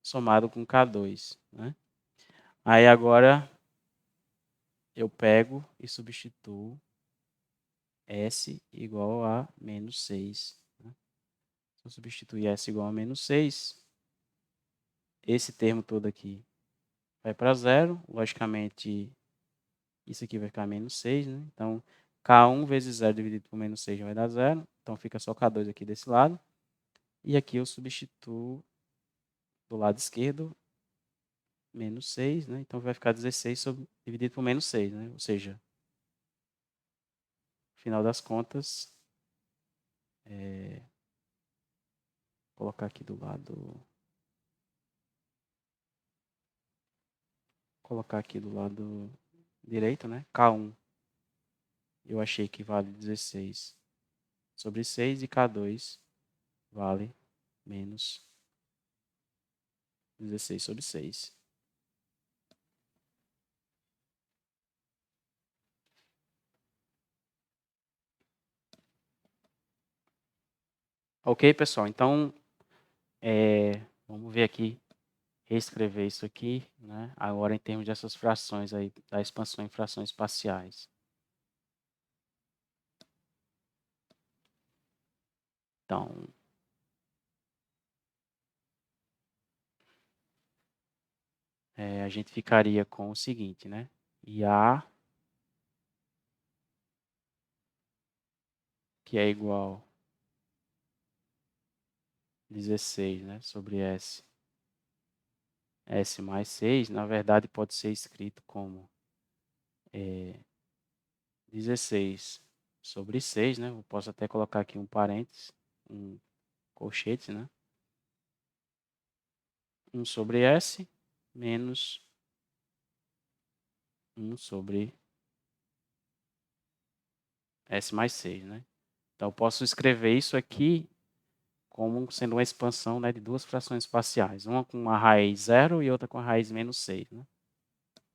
somado com K2. Né? Aí, agora, eu pego e substituo S igual a menos 6. Né? Se eu substituir S igual a menos 6, esse termo todo aqui vai para zero. Logicamente, isso aqui vai ficar menos 6. Né? Então, K1 vezes 0 dividido por menos 6 vai dar zero. Então, fica só K2 aqui desse lado. E aqui eu substituo do lado esquerdo menos 6. Né? Então, vai ficar 16 dividido por menos 6. Né? Ou seja, no final das contas, vou colocar aqui do lado... Colocar aqui do lado direito, né? K1 eu achei que vale 16 sobre 6 e K2 vale menos 16 sobre 6. Ok, pessoal? Então, vamos ver aqui, reescrever isso aqui, né? Agora em termos dessas frações aí, da expansão em frações parciais. Então, a gente ficaria com o seguinte, né? IA, que é igual a 16, né? Sobre S. S mais 6, na verdade, pode ser escrito como 16 sobre 6, né? Eu posso até colocar aqui um parênteses, um colchete, né? 1 sobre S menos 1 sobre S mais 6, né? Então, eu posso escrever isso aqui como sendo uma expansão, né, de duas frações parciais. Uma com a raiz 0 e outra com a raiz menos 6, né?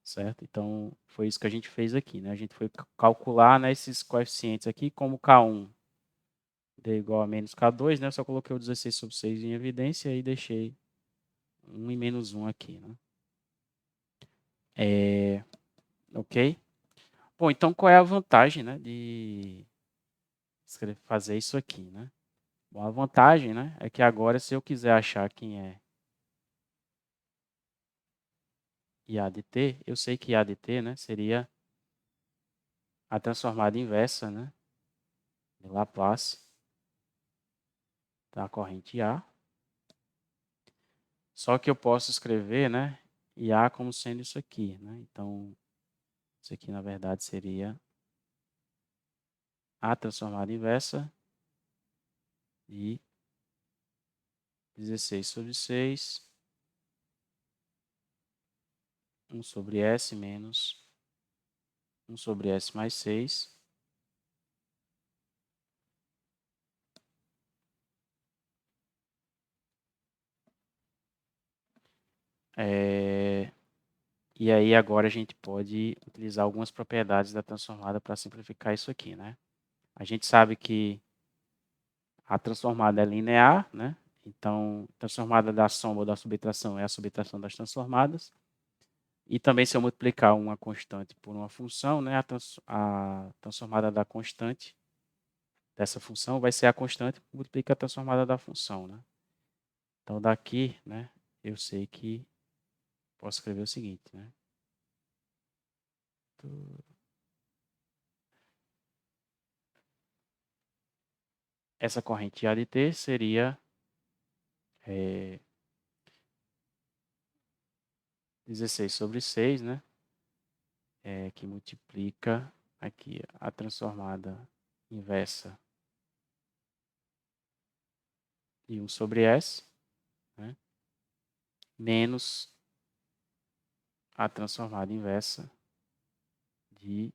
Certo? Então, foi isso que a gente fez aqui, né? A gente foi calcular, né, esses coeficientes aqui como K1 d igual a menos K2, né? Eu só coloquei o 16 sobre 6 em evidência e deixei 1 e menos 1 aqui, né? Ok? Bom, então qual é a vantagem, né, de fazer isso aqui, né? Bom, a vantagem, né, é que agora se eu quiser achar quem é IA de t, eu sei que IA de t, né, seria a transformada inversa, né, de Laplace da corrente A. Só que eu posso escrever, né, IA como sendo isso aqui, né? Então, isso aqui na verdade seria a transformada inversa de 16 sobre 6, 1 sobre S menos 1 sobre S mais 6. E aí agora a gente pode utilizar algumas propriedades da transformada para simplificar isso aqui, né? A gente sabe que a transformada é linear, né? Então, transformada da soma ou da subtração é a subtração das transformadas. E também se eu multiplicar uma constante por uma função, né? A transformada da constante dessa função vai ser a constante que multiplica a transformada da função, né? Então, daqui, né? Eu sei que posso escrever o seguinte, né? Essa corrente A de t seria 16 sobre 6, né? Que multiplica aqui a transformada inversa de 1 sobre S, né? Menos a transformada inversa de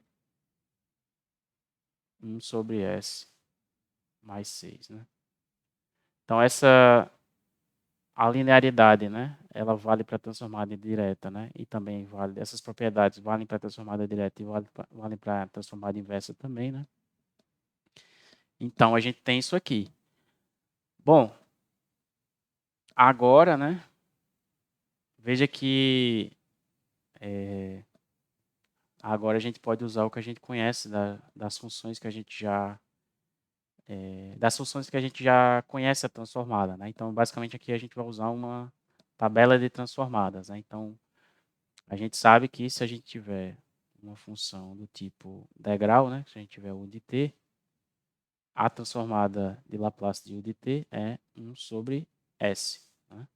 1 sobre S mais 6, né? Então, a linearidade, né? Ela vale para a transformada direta, né? E também vale, essas propriedades valem para a transformada direta e valem para a transformada inversa também, né? Então, a gente tem isso aqui. Bom, agora, né? Veja que agora a gente pode usar o que a gente conhece das funções que a gente já conhece a transformada, né? Então, basicamente aqui a gente vai usar uma tabela de transformadas, né? Então, a gente sabe que se a gente tiver uma função do tipo degrau, né? Se a gente tiver U de t, a transformada de Laplace de U de t é 1 sobre S, né?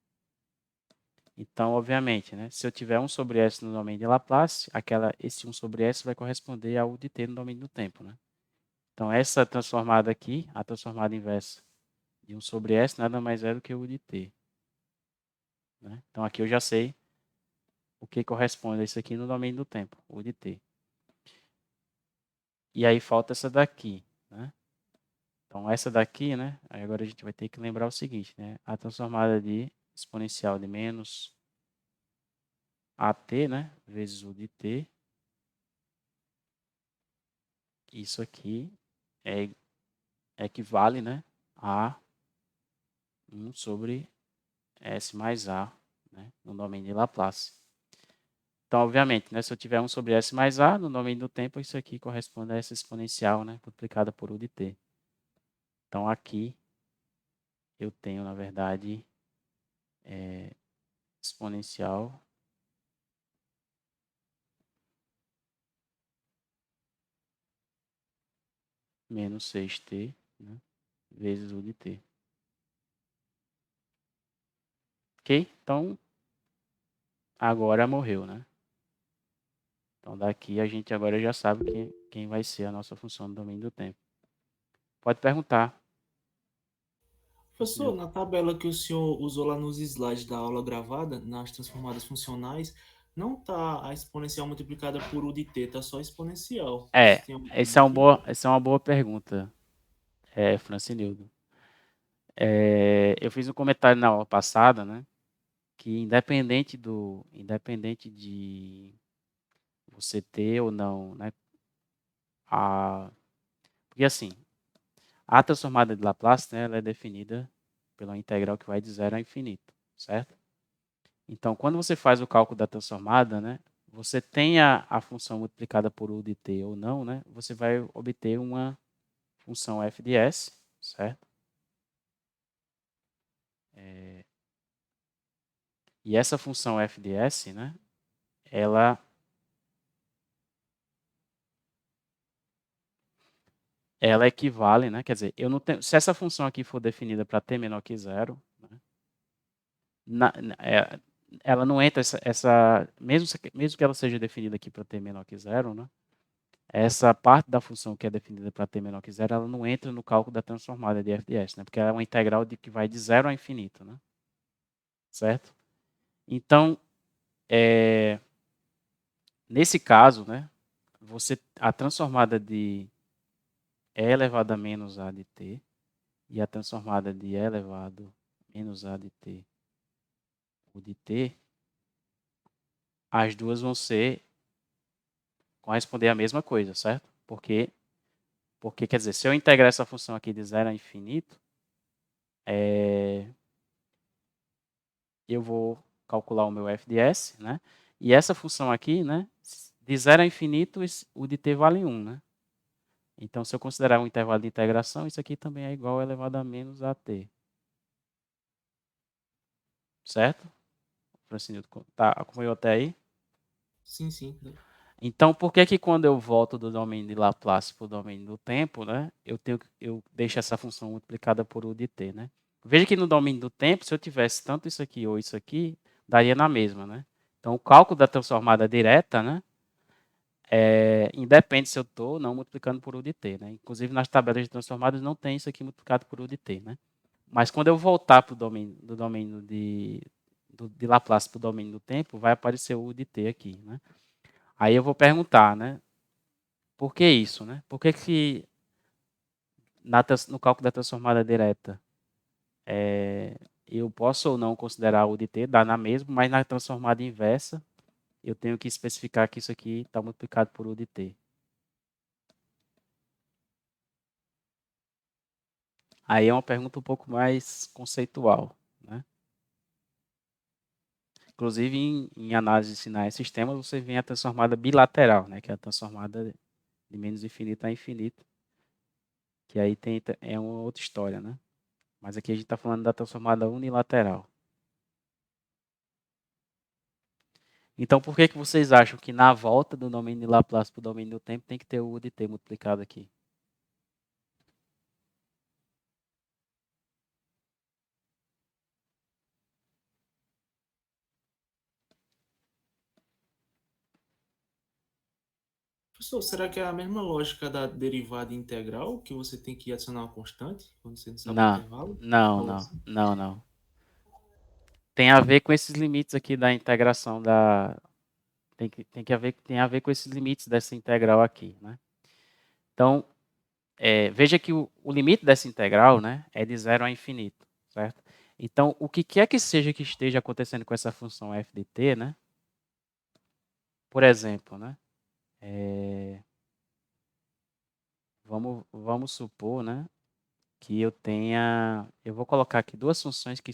Então, obviamente, né? Se eu tiver 1 sobre S no domínio de Laplace, esse 1 sobre S vai corresponder a U de t no domínio do tempo, né? Então, essa transformada aqui, a transformada inversa de 1 sobre S, nada mais é do que U de t, né? Então, aqui eu já sei o que corresponde a isso aqui no domínio do tempo, U de t. E aí falta essa daqui, né? Então, essa daqui, né? Aí agora a gente vai ter que lembrar o seguinte, né? A transformada de exponencial de menos AT, né? Vezes U de t. Isso aqui equivale, né? A 1 sobre S mais A, né? No domínio de Laplace. Então, obviamente, né? Se eu tiver 1 sobre S mais A, no domínio do tempo, isso aqui corresponde a essa exponencial, né? Multiplicada por U de t. Então, aqui eu tenho, na verdade, exponencial menos 6t, né, vezes U de t. Ok? Então, agora morreu, né? Então, daqui a gente agora já sabe quem vai ser a nossa função no domínio do tempo. Pode perguntar. Professor, na tabela que o senhor usou lá nos slides da aula gravada, nas transformadas funcionais, não está a exponencial multiplicada por U de t, está só exponencial. Isso tem algum motivo? Essa é uma boa pergunta, Francinildo. Eu fiz um comentário na aula passada, né? Que independente de você ter ou não, né? Porque assim, a transformada de Laplace, né, ela é definida pela integral que vai de 0 a infinito, certo? Então, quando você faz o cálculo da transformada, né, você tem a função multiplicada por U de t ou não, né, você vai obter uma função f de s, certo? E essa função f de s, né, ela equivale, né, quer dizer, eu não tenho, se essa função aqui for definida para t menor que 0, né, ela não entra mesmo que ela seja definida aqui para t menor que 0, né? Essa parte da função que é definida para t menor que 0, ela não entra no cálculo da transformada de f de s, né? Porque ela é uma integral que vai de 0 a infinito, né? Certo? Então, nesse caso, né, a transformada de e elevado a menos a de t e a transformada de e elevado a menos a de t o de t, as duas vão corresponder à mesma coisa, certo? Porque, quer dizer, se eu integrar essa função aqui de 0 a infinito, eu vou calcular o meu f de s, né? E essa função aqui, né? De 0 a infinito, o de t vale 1, né? Então, se eu considerar um intervalo de integração, isso aqui também é igual a elevado a menos a t. Certo? Francinildo, tá, acompanhou até aí? Sim, sim. Então, por que quando eu volto do domínio de Laplace para o domínio do tempo, né, eu deixo essa função multiplicada por U de t, né? Veja que no domínio do tempo, se eu tivesse tanto isso aqui ou isso aqui, daria na mesma, né? Então, o cálculo da transformada direta, né, independe se eu estou ou não multiplicando por U de t, né? Inclusive, nas tabelas de transformadas não tem isso aqui multiplicado por U de t, né? Mas quando eu voltar para o domínio de Laplace para o domínio do tempo, vai aparecer o U de t aqui, né? Aí eu vou perguntar, né? Por que isso, né? Por que no cálculo da transformada direta, eu posso ou não considerar o de t, dá na mesma, mas na transformada inversa, eu tenho que especificar que isso aqui está multiplicado por u de t. Aí é uma pergunta um pouco mais conceitual, né? Inclusive, em análise de sinais e sistemas, você vê a transformada bilateral, né? Que é a transformada de menos infinito a infinito. Que aí é uma outra história, né? Mas aqui a gente está falando da transformada unilateral. Então, por que vocês acham que na volta do domínio de Laplace para o domínio do tempo tem que ter o U de t multiplicado aqui? Professor, será que é a mesma lógica da derivada integral, que você tem que adicionar uma constante quando você não sabe o Não, intervalo? não, Algo não, assim? não, não. Tem a ver com esses limites aqui da integração da... Tem a ver com esses limites dessa integral aqui, né? Então, veja que o limite dessa integral, né, é de 0 a infinito, certo? Então, o que quer que seja que esteja acontecendo com essa função f de t, né? Por exemplo, né? Vamos supor, né, que eu vou colocar aqui duas funções que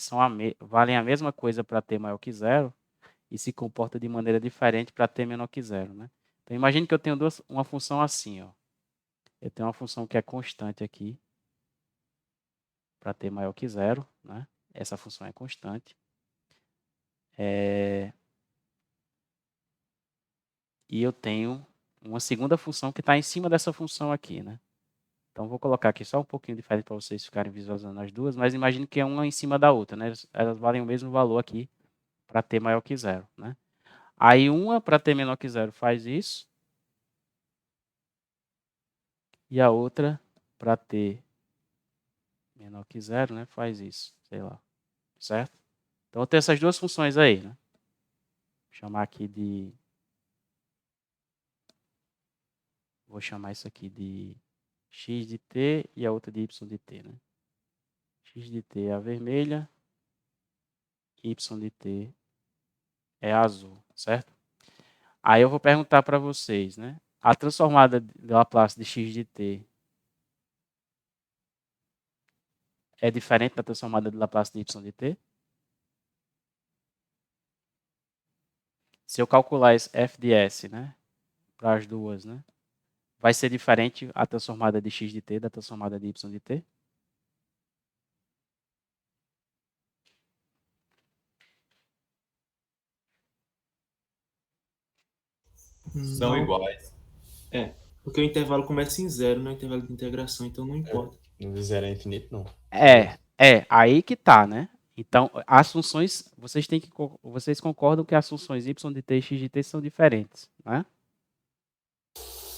valem a mesma coisa para t maior que zero e se comportam de maneira diferente para t menor que zero, né? Então, imagine que eu tenho uma função assim, ó. Eu tenho uma função que é constante aqui para t maior que zero, né? Essa função é constante. E eu tenho uma segunda função que está em cima dessa função aqui, né? Então, vou colocar aqui só um pouquinho diferente para vocês ficarem visualizando as duas, mas imagine que é uma em cima da outra, né? Elas valem o mesmo valor aqui para t maior que zero, né? Aí, uma para t menor que zero faz isso, e a outra para t menor que zero, né, faz isso, sei lá, certo? Então, eu tenho essas duas funções aí, né? Vou chamar aqui de... Vou chamar isso aqui de x de t e a outra de y de t, né? X de t é a vermelha, y de t é a azul, certo? Aí eu vou perguntar para vocês, né? A transformada de Laplace de x de t é diferente da transformada de Laplace de y de t? Se eu calcular esse f de s, né, para as duas, né, vai ser diferente a transformada de x de t da transformada de y de t? São Não. iguais. Porque o intervalo começa em zero, não é intervalo de integração, então não importa. No zero é infinito, não. Aí que tá, né? Então, as funções, vocês concordam que as funções y de t e x de t são diferentes, né?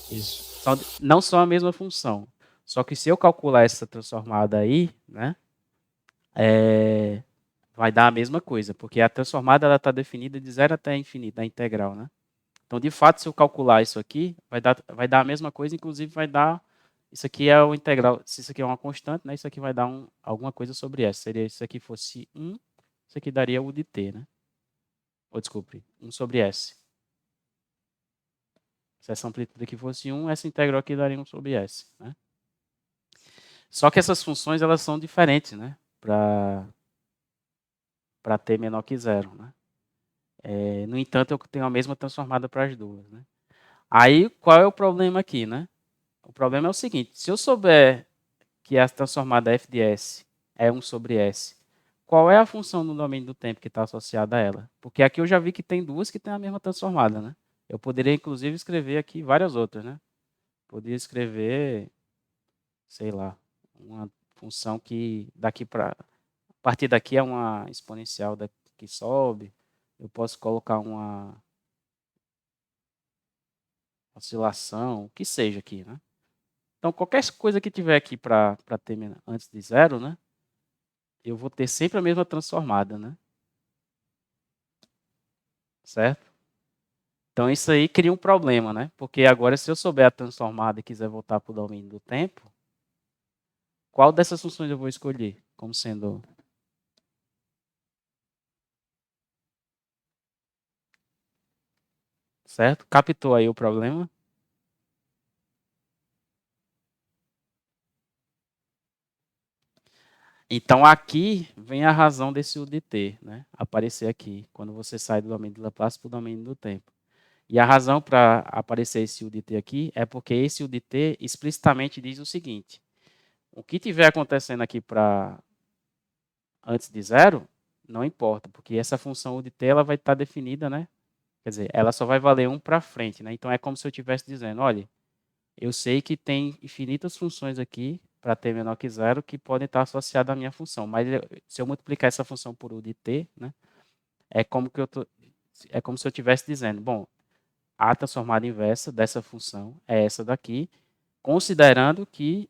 Isso. Não são a mesma função. Só que se eu calcular essa transformada aí, né, vai dar a mesma coisa, porque a transformada está definida de 0 até infinito, a integral, né? Então, de fato, se eu calcular isso aqui, vai dar a mesma coisa, inclusive vai dar... Isso aqui é o integral, se isso aqui é uma constante, né, isso aqui vai dar alguma coisa sobre S. Seria se isso aqui fosse 1, isso aqui daria u de t, né? Ou, desculpe, 1 sobre S. Se essa amplitude aqui fosse 1, essa integral aqui daria 1 sobre S, né? Só que essas funções, elas são diferentes, né? Para t menor que zero, né? No entanto, eu tenho a mesma transformada para as duas, né? Aí, qual é o problema aqui, né? O problema é o seguinte, se eu souber que a transformada f de S é 1 sobre S, qual é a função no domínio do tempo que está associada a ela? Porque aqui eu já vi que tem duas que têm a mesma transformada, né? Eu poderia, inclusive, escrever aqui várias outras, né? Poderia escrever, sei lá, uma função que a partir daqui é uma exponencial que sobe. Eu posso colocar uma oscilação, o que seja aqui, né? Então, qualquer coisa que tiver aqui para ter antes de zero, né? Eu vou ter sempre a mesma transformada, né? Certo? Então, isso aí cria um problema, né? Porque agora, se eu souber a transformada e quiser voltar para o domínio do tempo, qual dessas funções eu vou escolher como sendo... Certo? Captou aí o problema? Então, aqui vem a razão desse UDT, né? Aparecer aqui, quando você sai do domínio de Laplace para o domínio do tempo. E a razão para aparecer esse UDT aqui é porque esse UDT explicitamente diz o seguinte: o que tiver acontecendo aqui para antes de zero, não importa, porque essa função UDT ela vai estar definida, né? Quer dizer, ela só vai valer 1 para frente, né? Então, é como se eu estivesse dizendo, olha, eu sei que tem infinitas funções aqui para t menor que zero que podem estar associadas à minha função, mas se eu multiplicar essa função por u de t, né, é como se eu estivesse dizendo, bom, a transformada inversa dessa função é essa daqui, considerando que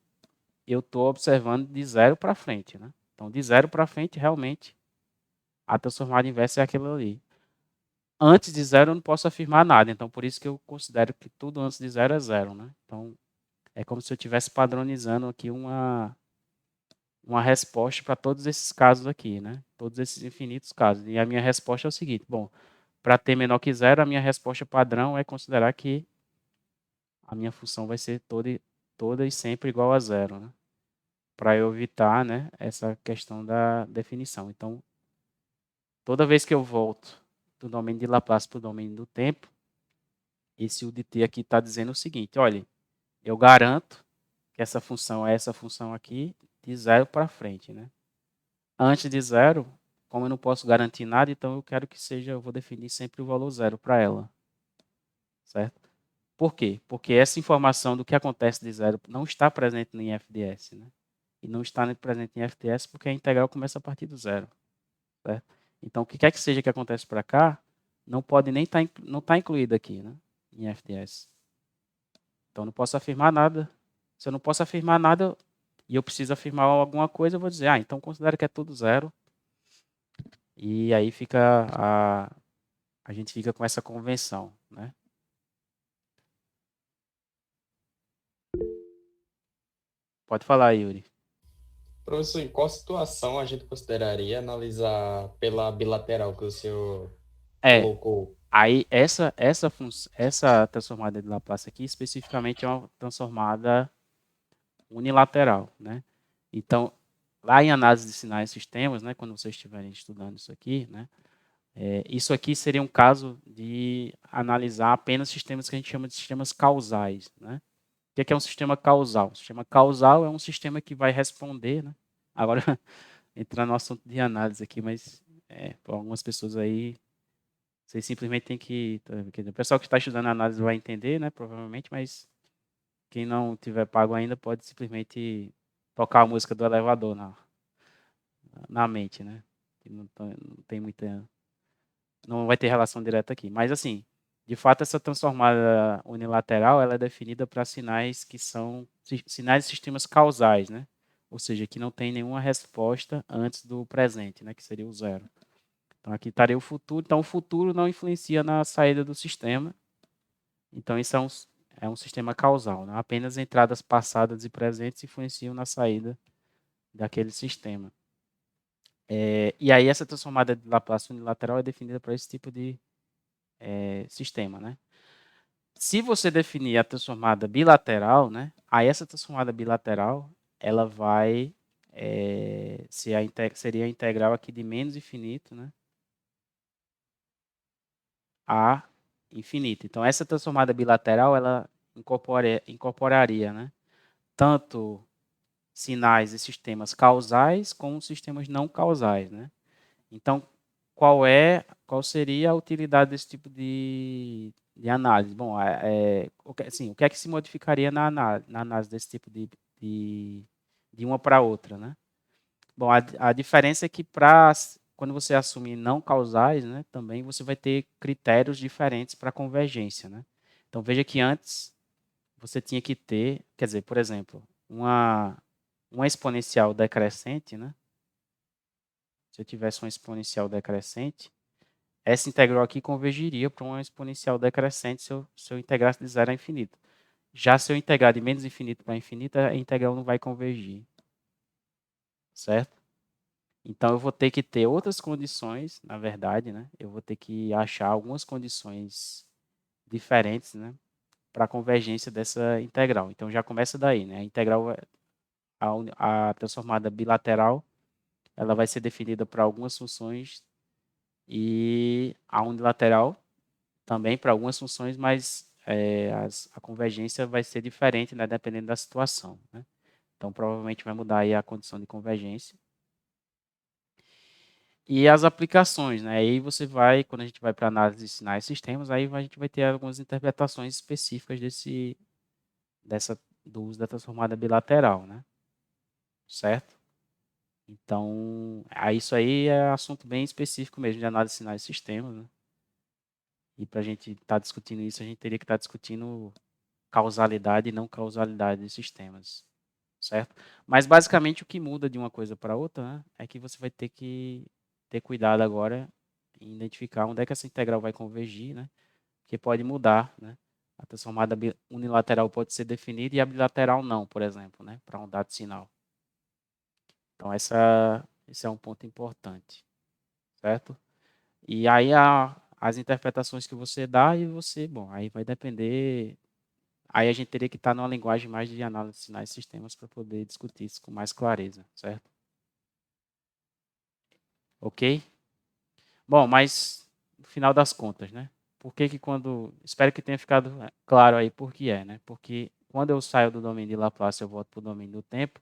eu estou observando de zero para frente, né? Então, de zero para frente, realmente, a transformada inversa é aquilo ali. Antes de zero, eu não posso afirmar nada, então por isso que eu considero que tudo antes de zero é zero, né? Então, é como se eu estivesse padronizando aqui uma resposta para todos esses casos aqui, né? Todos esses infinitos casos. E a minha resposta é o seguinte, bom, para t menor que zero, a minha resposta padrão é considerar que a minha função vai ser toda e sempre igual a zero, né? Para eu evitar, né, essa questão da definição. Então, toda vez que eu volto do domínio de Laplace para o domínio do tempo, esse u de t aqui está dizendo o seguinte, olha, eu garanto que essa função é essa função aqui de zero para frente, né? Antes de zero, como eu não posso garantir nada, então eu quero que seja, eu vou definir sempre o valor zero para ela, certo? Por quê? Porque essa informação do que acontece de zero não está presente em FDS, né? E não está presente em FDS porque a integral começa a partir do zero, certo? Então, o que quer que seja que acontece para cá, não pode nem não está incluído aqui, né? Em FDS. Então, não posso afirmar nada. Se eu não posso afirmar nada e eu preciso afirmar alguma coisa, eu vou dizer, então considero que é tudo zero. E aí a gente fica com essa convenção, né? Pode falar, Yuri. Professor, em qual situação a gente consideraria analisar pela bilateral que o senhor colocou? Aí essa transformada de Laplace aqui especificamente é uma transformada unilateral, né? Então, lá em análise de sinais e sistemas, né, quando vocês estiverem estudando isso aqui, né, isso aqui seria um caso de analisar apenas sistemas que a gente chama de sistemas causais, né? O que é um sistema causal? O sistema causal é um sistema que vai responder, né? Agora, entrar no assunto de análise aqui, mas para algumas pessoas aí, vocês simplesmente têm que... O pessoal que está estudando análise vai entender, né? Provavelmente, mas quem não tiver pago ainda pode simplesmente tocar a música do elevador na mente, né? Não tem muita... Não vai ter relação direta aqui. Mas, assim, de fato, essa transformada unilateral ela é definida para sinais que são sinais de sistemas causais, né? Ou seja, que não tem nenhuma resposta antes do presente, né? Que seria o zero. Então, aqui estaria o futuro. Então, o futuro não influencia na saída do sistema. Então, isso é um sistema causal, né? Apenas entradas passadas e presentes influenciam na saída daquele sistema. E aí, essa transformada de Laplace unilateral é definida para esse tipo de sistema, né? Se você definir a transformada bilateral, né? Aí essa transformada bilateral, ela vai seria a integral aqui de menos infinito, né? A infinito. Então, essa transformada bilateral, ela incorporaria, né? Tanto sinais e sistemas causais como sistemas não causais, né? Então, qual seria a utilidade desse tipo de análise? Bom, assim, o que é que se modificaria na análise desse tipo de uma para outra, né? Bom, a diferença é que quando você assumir não causais, né, também você vai ter critérios diferentes para convergência, né? Então, veja que antes você tinha que ter, quer dizer, por exemplo, uma exponencial decrescente, né? Se eu tivesse uma exponencial decrescente, essa integral aqui convergiria para uma exponencial decrescente se eu integrasse de zero a infinito. Já se eu integrar de menos infinito para infinito, a integral não vai convergir. certo? Então, eu vou ter que ter outras condições, na verdade, né? Eu vou ter que achar algumas condições diferentes, né? Para a convergência dessa integral. Então, já começa daí, né? A integral, a transformada bilateral, ela vai ser definida para algumas funções e a unilateral também para algumas funções, mas a convergência vai ser diferente, né? Dependendo da situação, né? Então, provavelmente vai mudar aí a condição de convergência. E as aplicações, né? Aí você vai, quando a gente vai para análise de sinais e sistemas, aí a gente vai ter algumas interpretações específicas do uso da transformada bilateral, né? Certo? Então, isso aí é assunto bem específico mesmo de análise de sinais e sistemas, né? E para a gente estar discutindo isso, a gente teria que estar discutindo causalidade e não causalidade de sistemas, certo? Mas basicamente o que muda de uma coisa para outra, né, é que você vai ter que ter cuidado agora em identificar onde é que essa integral vai convergir, né? Porque pode mudar, né? A transformada unilateral pode ser definida e a bilateral não, por exemplo, né? Para um dado sinal. Então esse é um ponto importante, certo? E aí as interpretações que você dá e você, bom, aí vai depender. Aí a gente teria que estar numa linguagem mais de análise de sinais e sistemas para poder discutir isso com mais clareza, certo? Ok? Bom, mas no final das contas, né? Por que que quando... Espero que tenha ficado claro aí por que é, né? Porque quando eu saio do domínio de Laplace, eu volto para o domínio do tempo,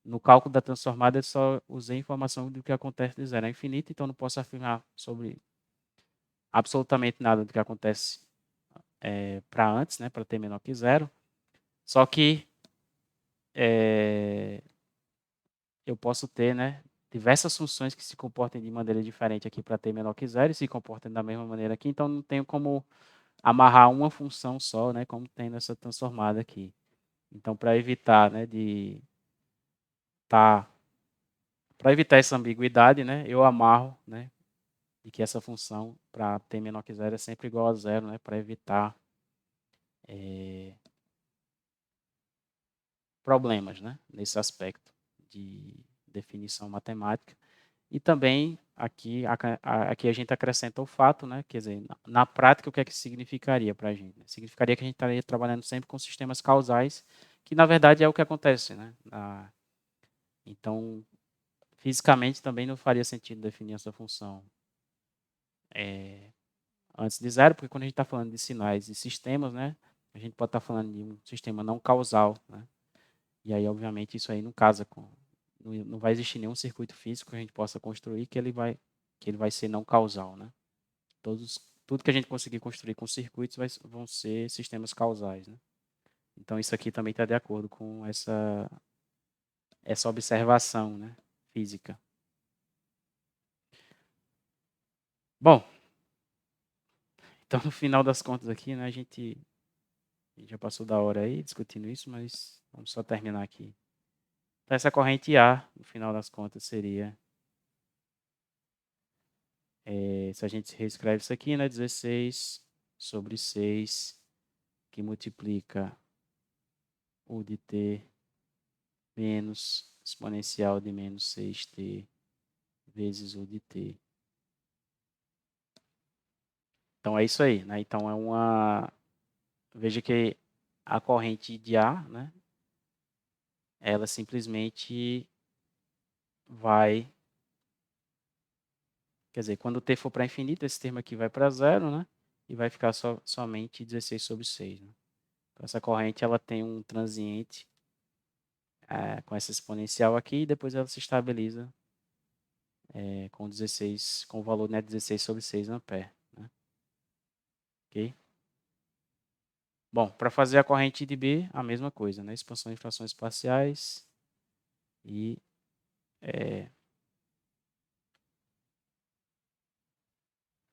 no cálculo da transformada eu só usei informação do que acontece de zero a infinito, então não posso afirmar sobre absolutamente nada do que acontece para antes, né? Para t menor que zero. Só que eu posso ter, né, diversas funções que se comportem de maneira diferente aqui para t menor que zero e se comportem da mesma maneira aqui, então não tenho como amarrar uma função só, né, como tem nessa transformada aqui. Então, para evitar, né, para evitar essa ambiguidade, né, eu amarro, né, de que essa função para t menor que zero é sempre igual a zero, né, para evitar problemas, né, nesse aspecto de definição matemática. E também aqui a gente acrescenta o fato, né? Quer dizer, na prática, o que é que significaria para a gente? Significaria que a gente estaria trabalhando sempre com sistemas causais, que na verdade é o que acontece, né? Então, fisicamente também não faria sentido definir essa função antes de zero, porque quando a gente está falando de sinais e sistemas, né? A gente pode estar falando de um sistema não causal, né? E aí, obviamente, isso aí não casa com... Não vai existir nenhum circuito físico que a gente possa construir que ele vai ser não causal, né? Tudo que a gente conseguir construir com circuitos vão ser sistemas causais, né? Então, isso aqui também está de acordo com essa observação, né, física. Bom, então, no final das contas aqui, né, a gente já passou da hora aí discutindo isso, mas vamos só terminar aqui. Então, essa corrente A, no final das contas, seria... se a gente reescreve isso aqui, né, 16 sobre 6, que multiplica o de t menos exponencial de menos 6t vezes o de t. Então, é isso aí, né? Então, veja que a corrente de A, né? Ela simplesmente vai... Quer dizer, quando o t for para infinito, esse termo aqui vai para zero, né? E vai ficar somente 16 sobre 6, né? Então, essa corrente, ela tem um transiente com essa exponencial aqui, e depois ela se estabiliza com 16, com o valor, né, 16 sobre 6 ampere, né? Ok? Bom, para fazer a corrente de B, a mesma coisa, né? Expansão em frações parciais e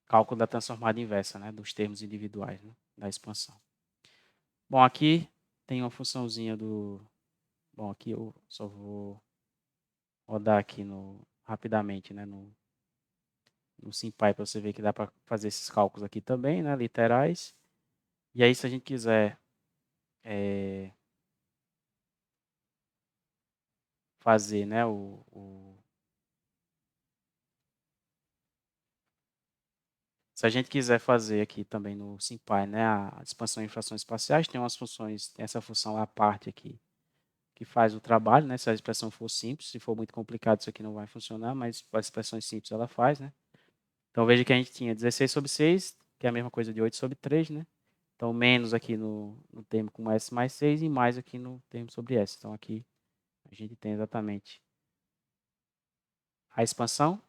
cálculo da transformada inversa, né? Dos termos individuais, né? Da expansão. Bom, aqui tem uma funçãozinha do... Bom, aqui eu só vou rodar aqui rapidamente, né? No SymPy para você ver que dá para fazer esses cálculos aqui também, né? Literais. E aí, se a gente quiser fazer, né, se a gente quiser fazer aqui também no SymPy, né, a expansão em frações espaciais, tem umas funções, tem essa função à parte aqui, que faz o trabalho, né, se a expressão for simples, se for muito complicado isso aqui não vai funcionar, mas as expressões simples ela faz, né. Então veja que a gente tinha 16/6, que é a mesma coisa de 8/3, né. Então menos aqui no termo com S mais 6 e mais aqui no termo sobre S. Então aqui a gente tem exatamente a expansão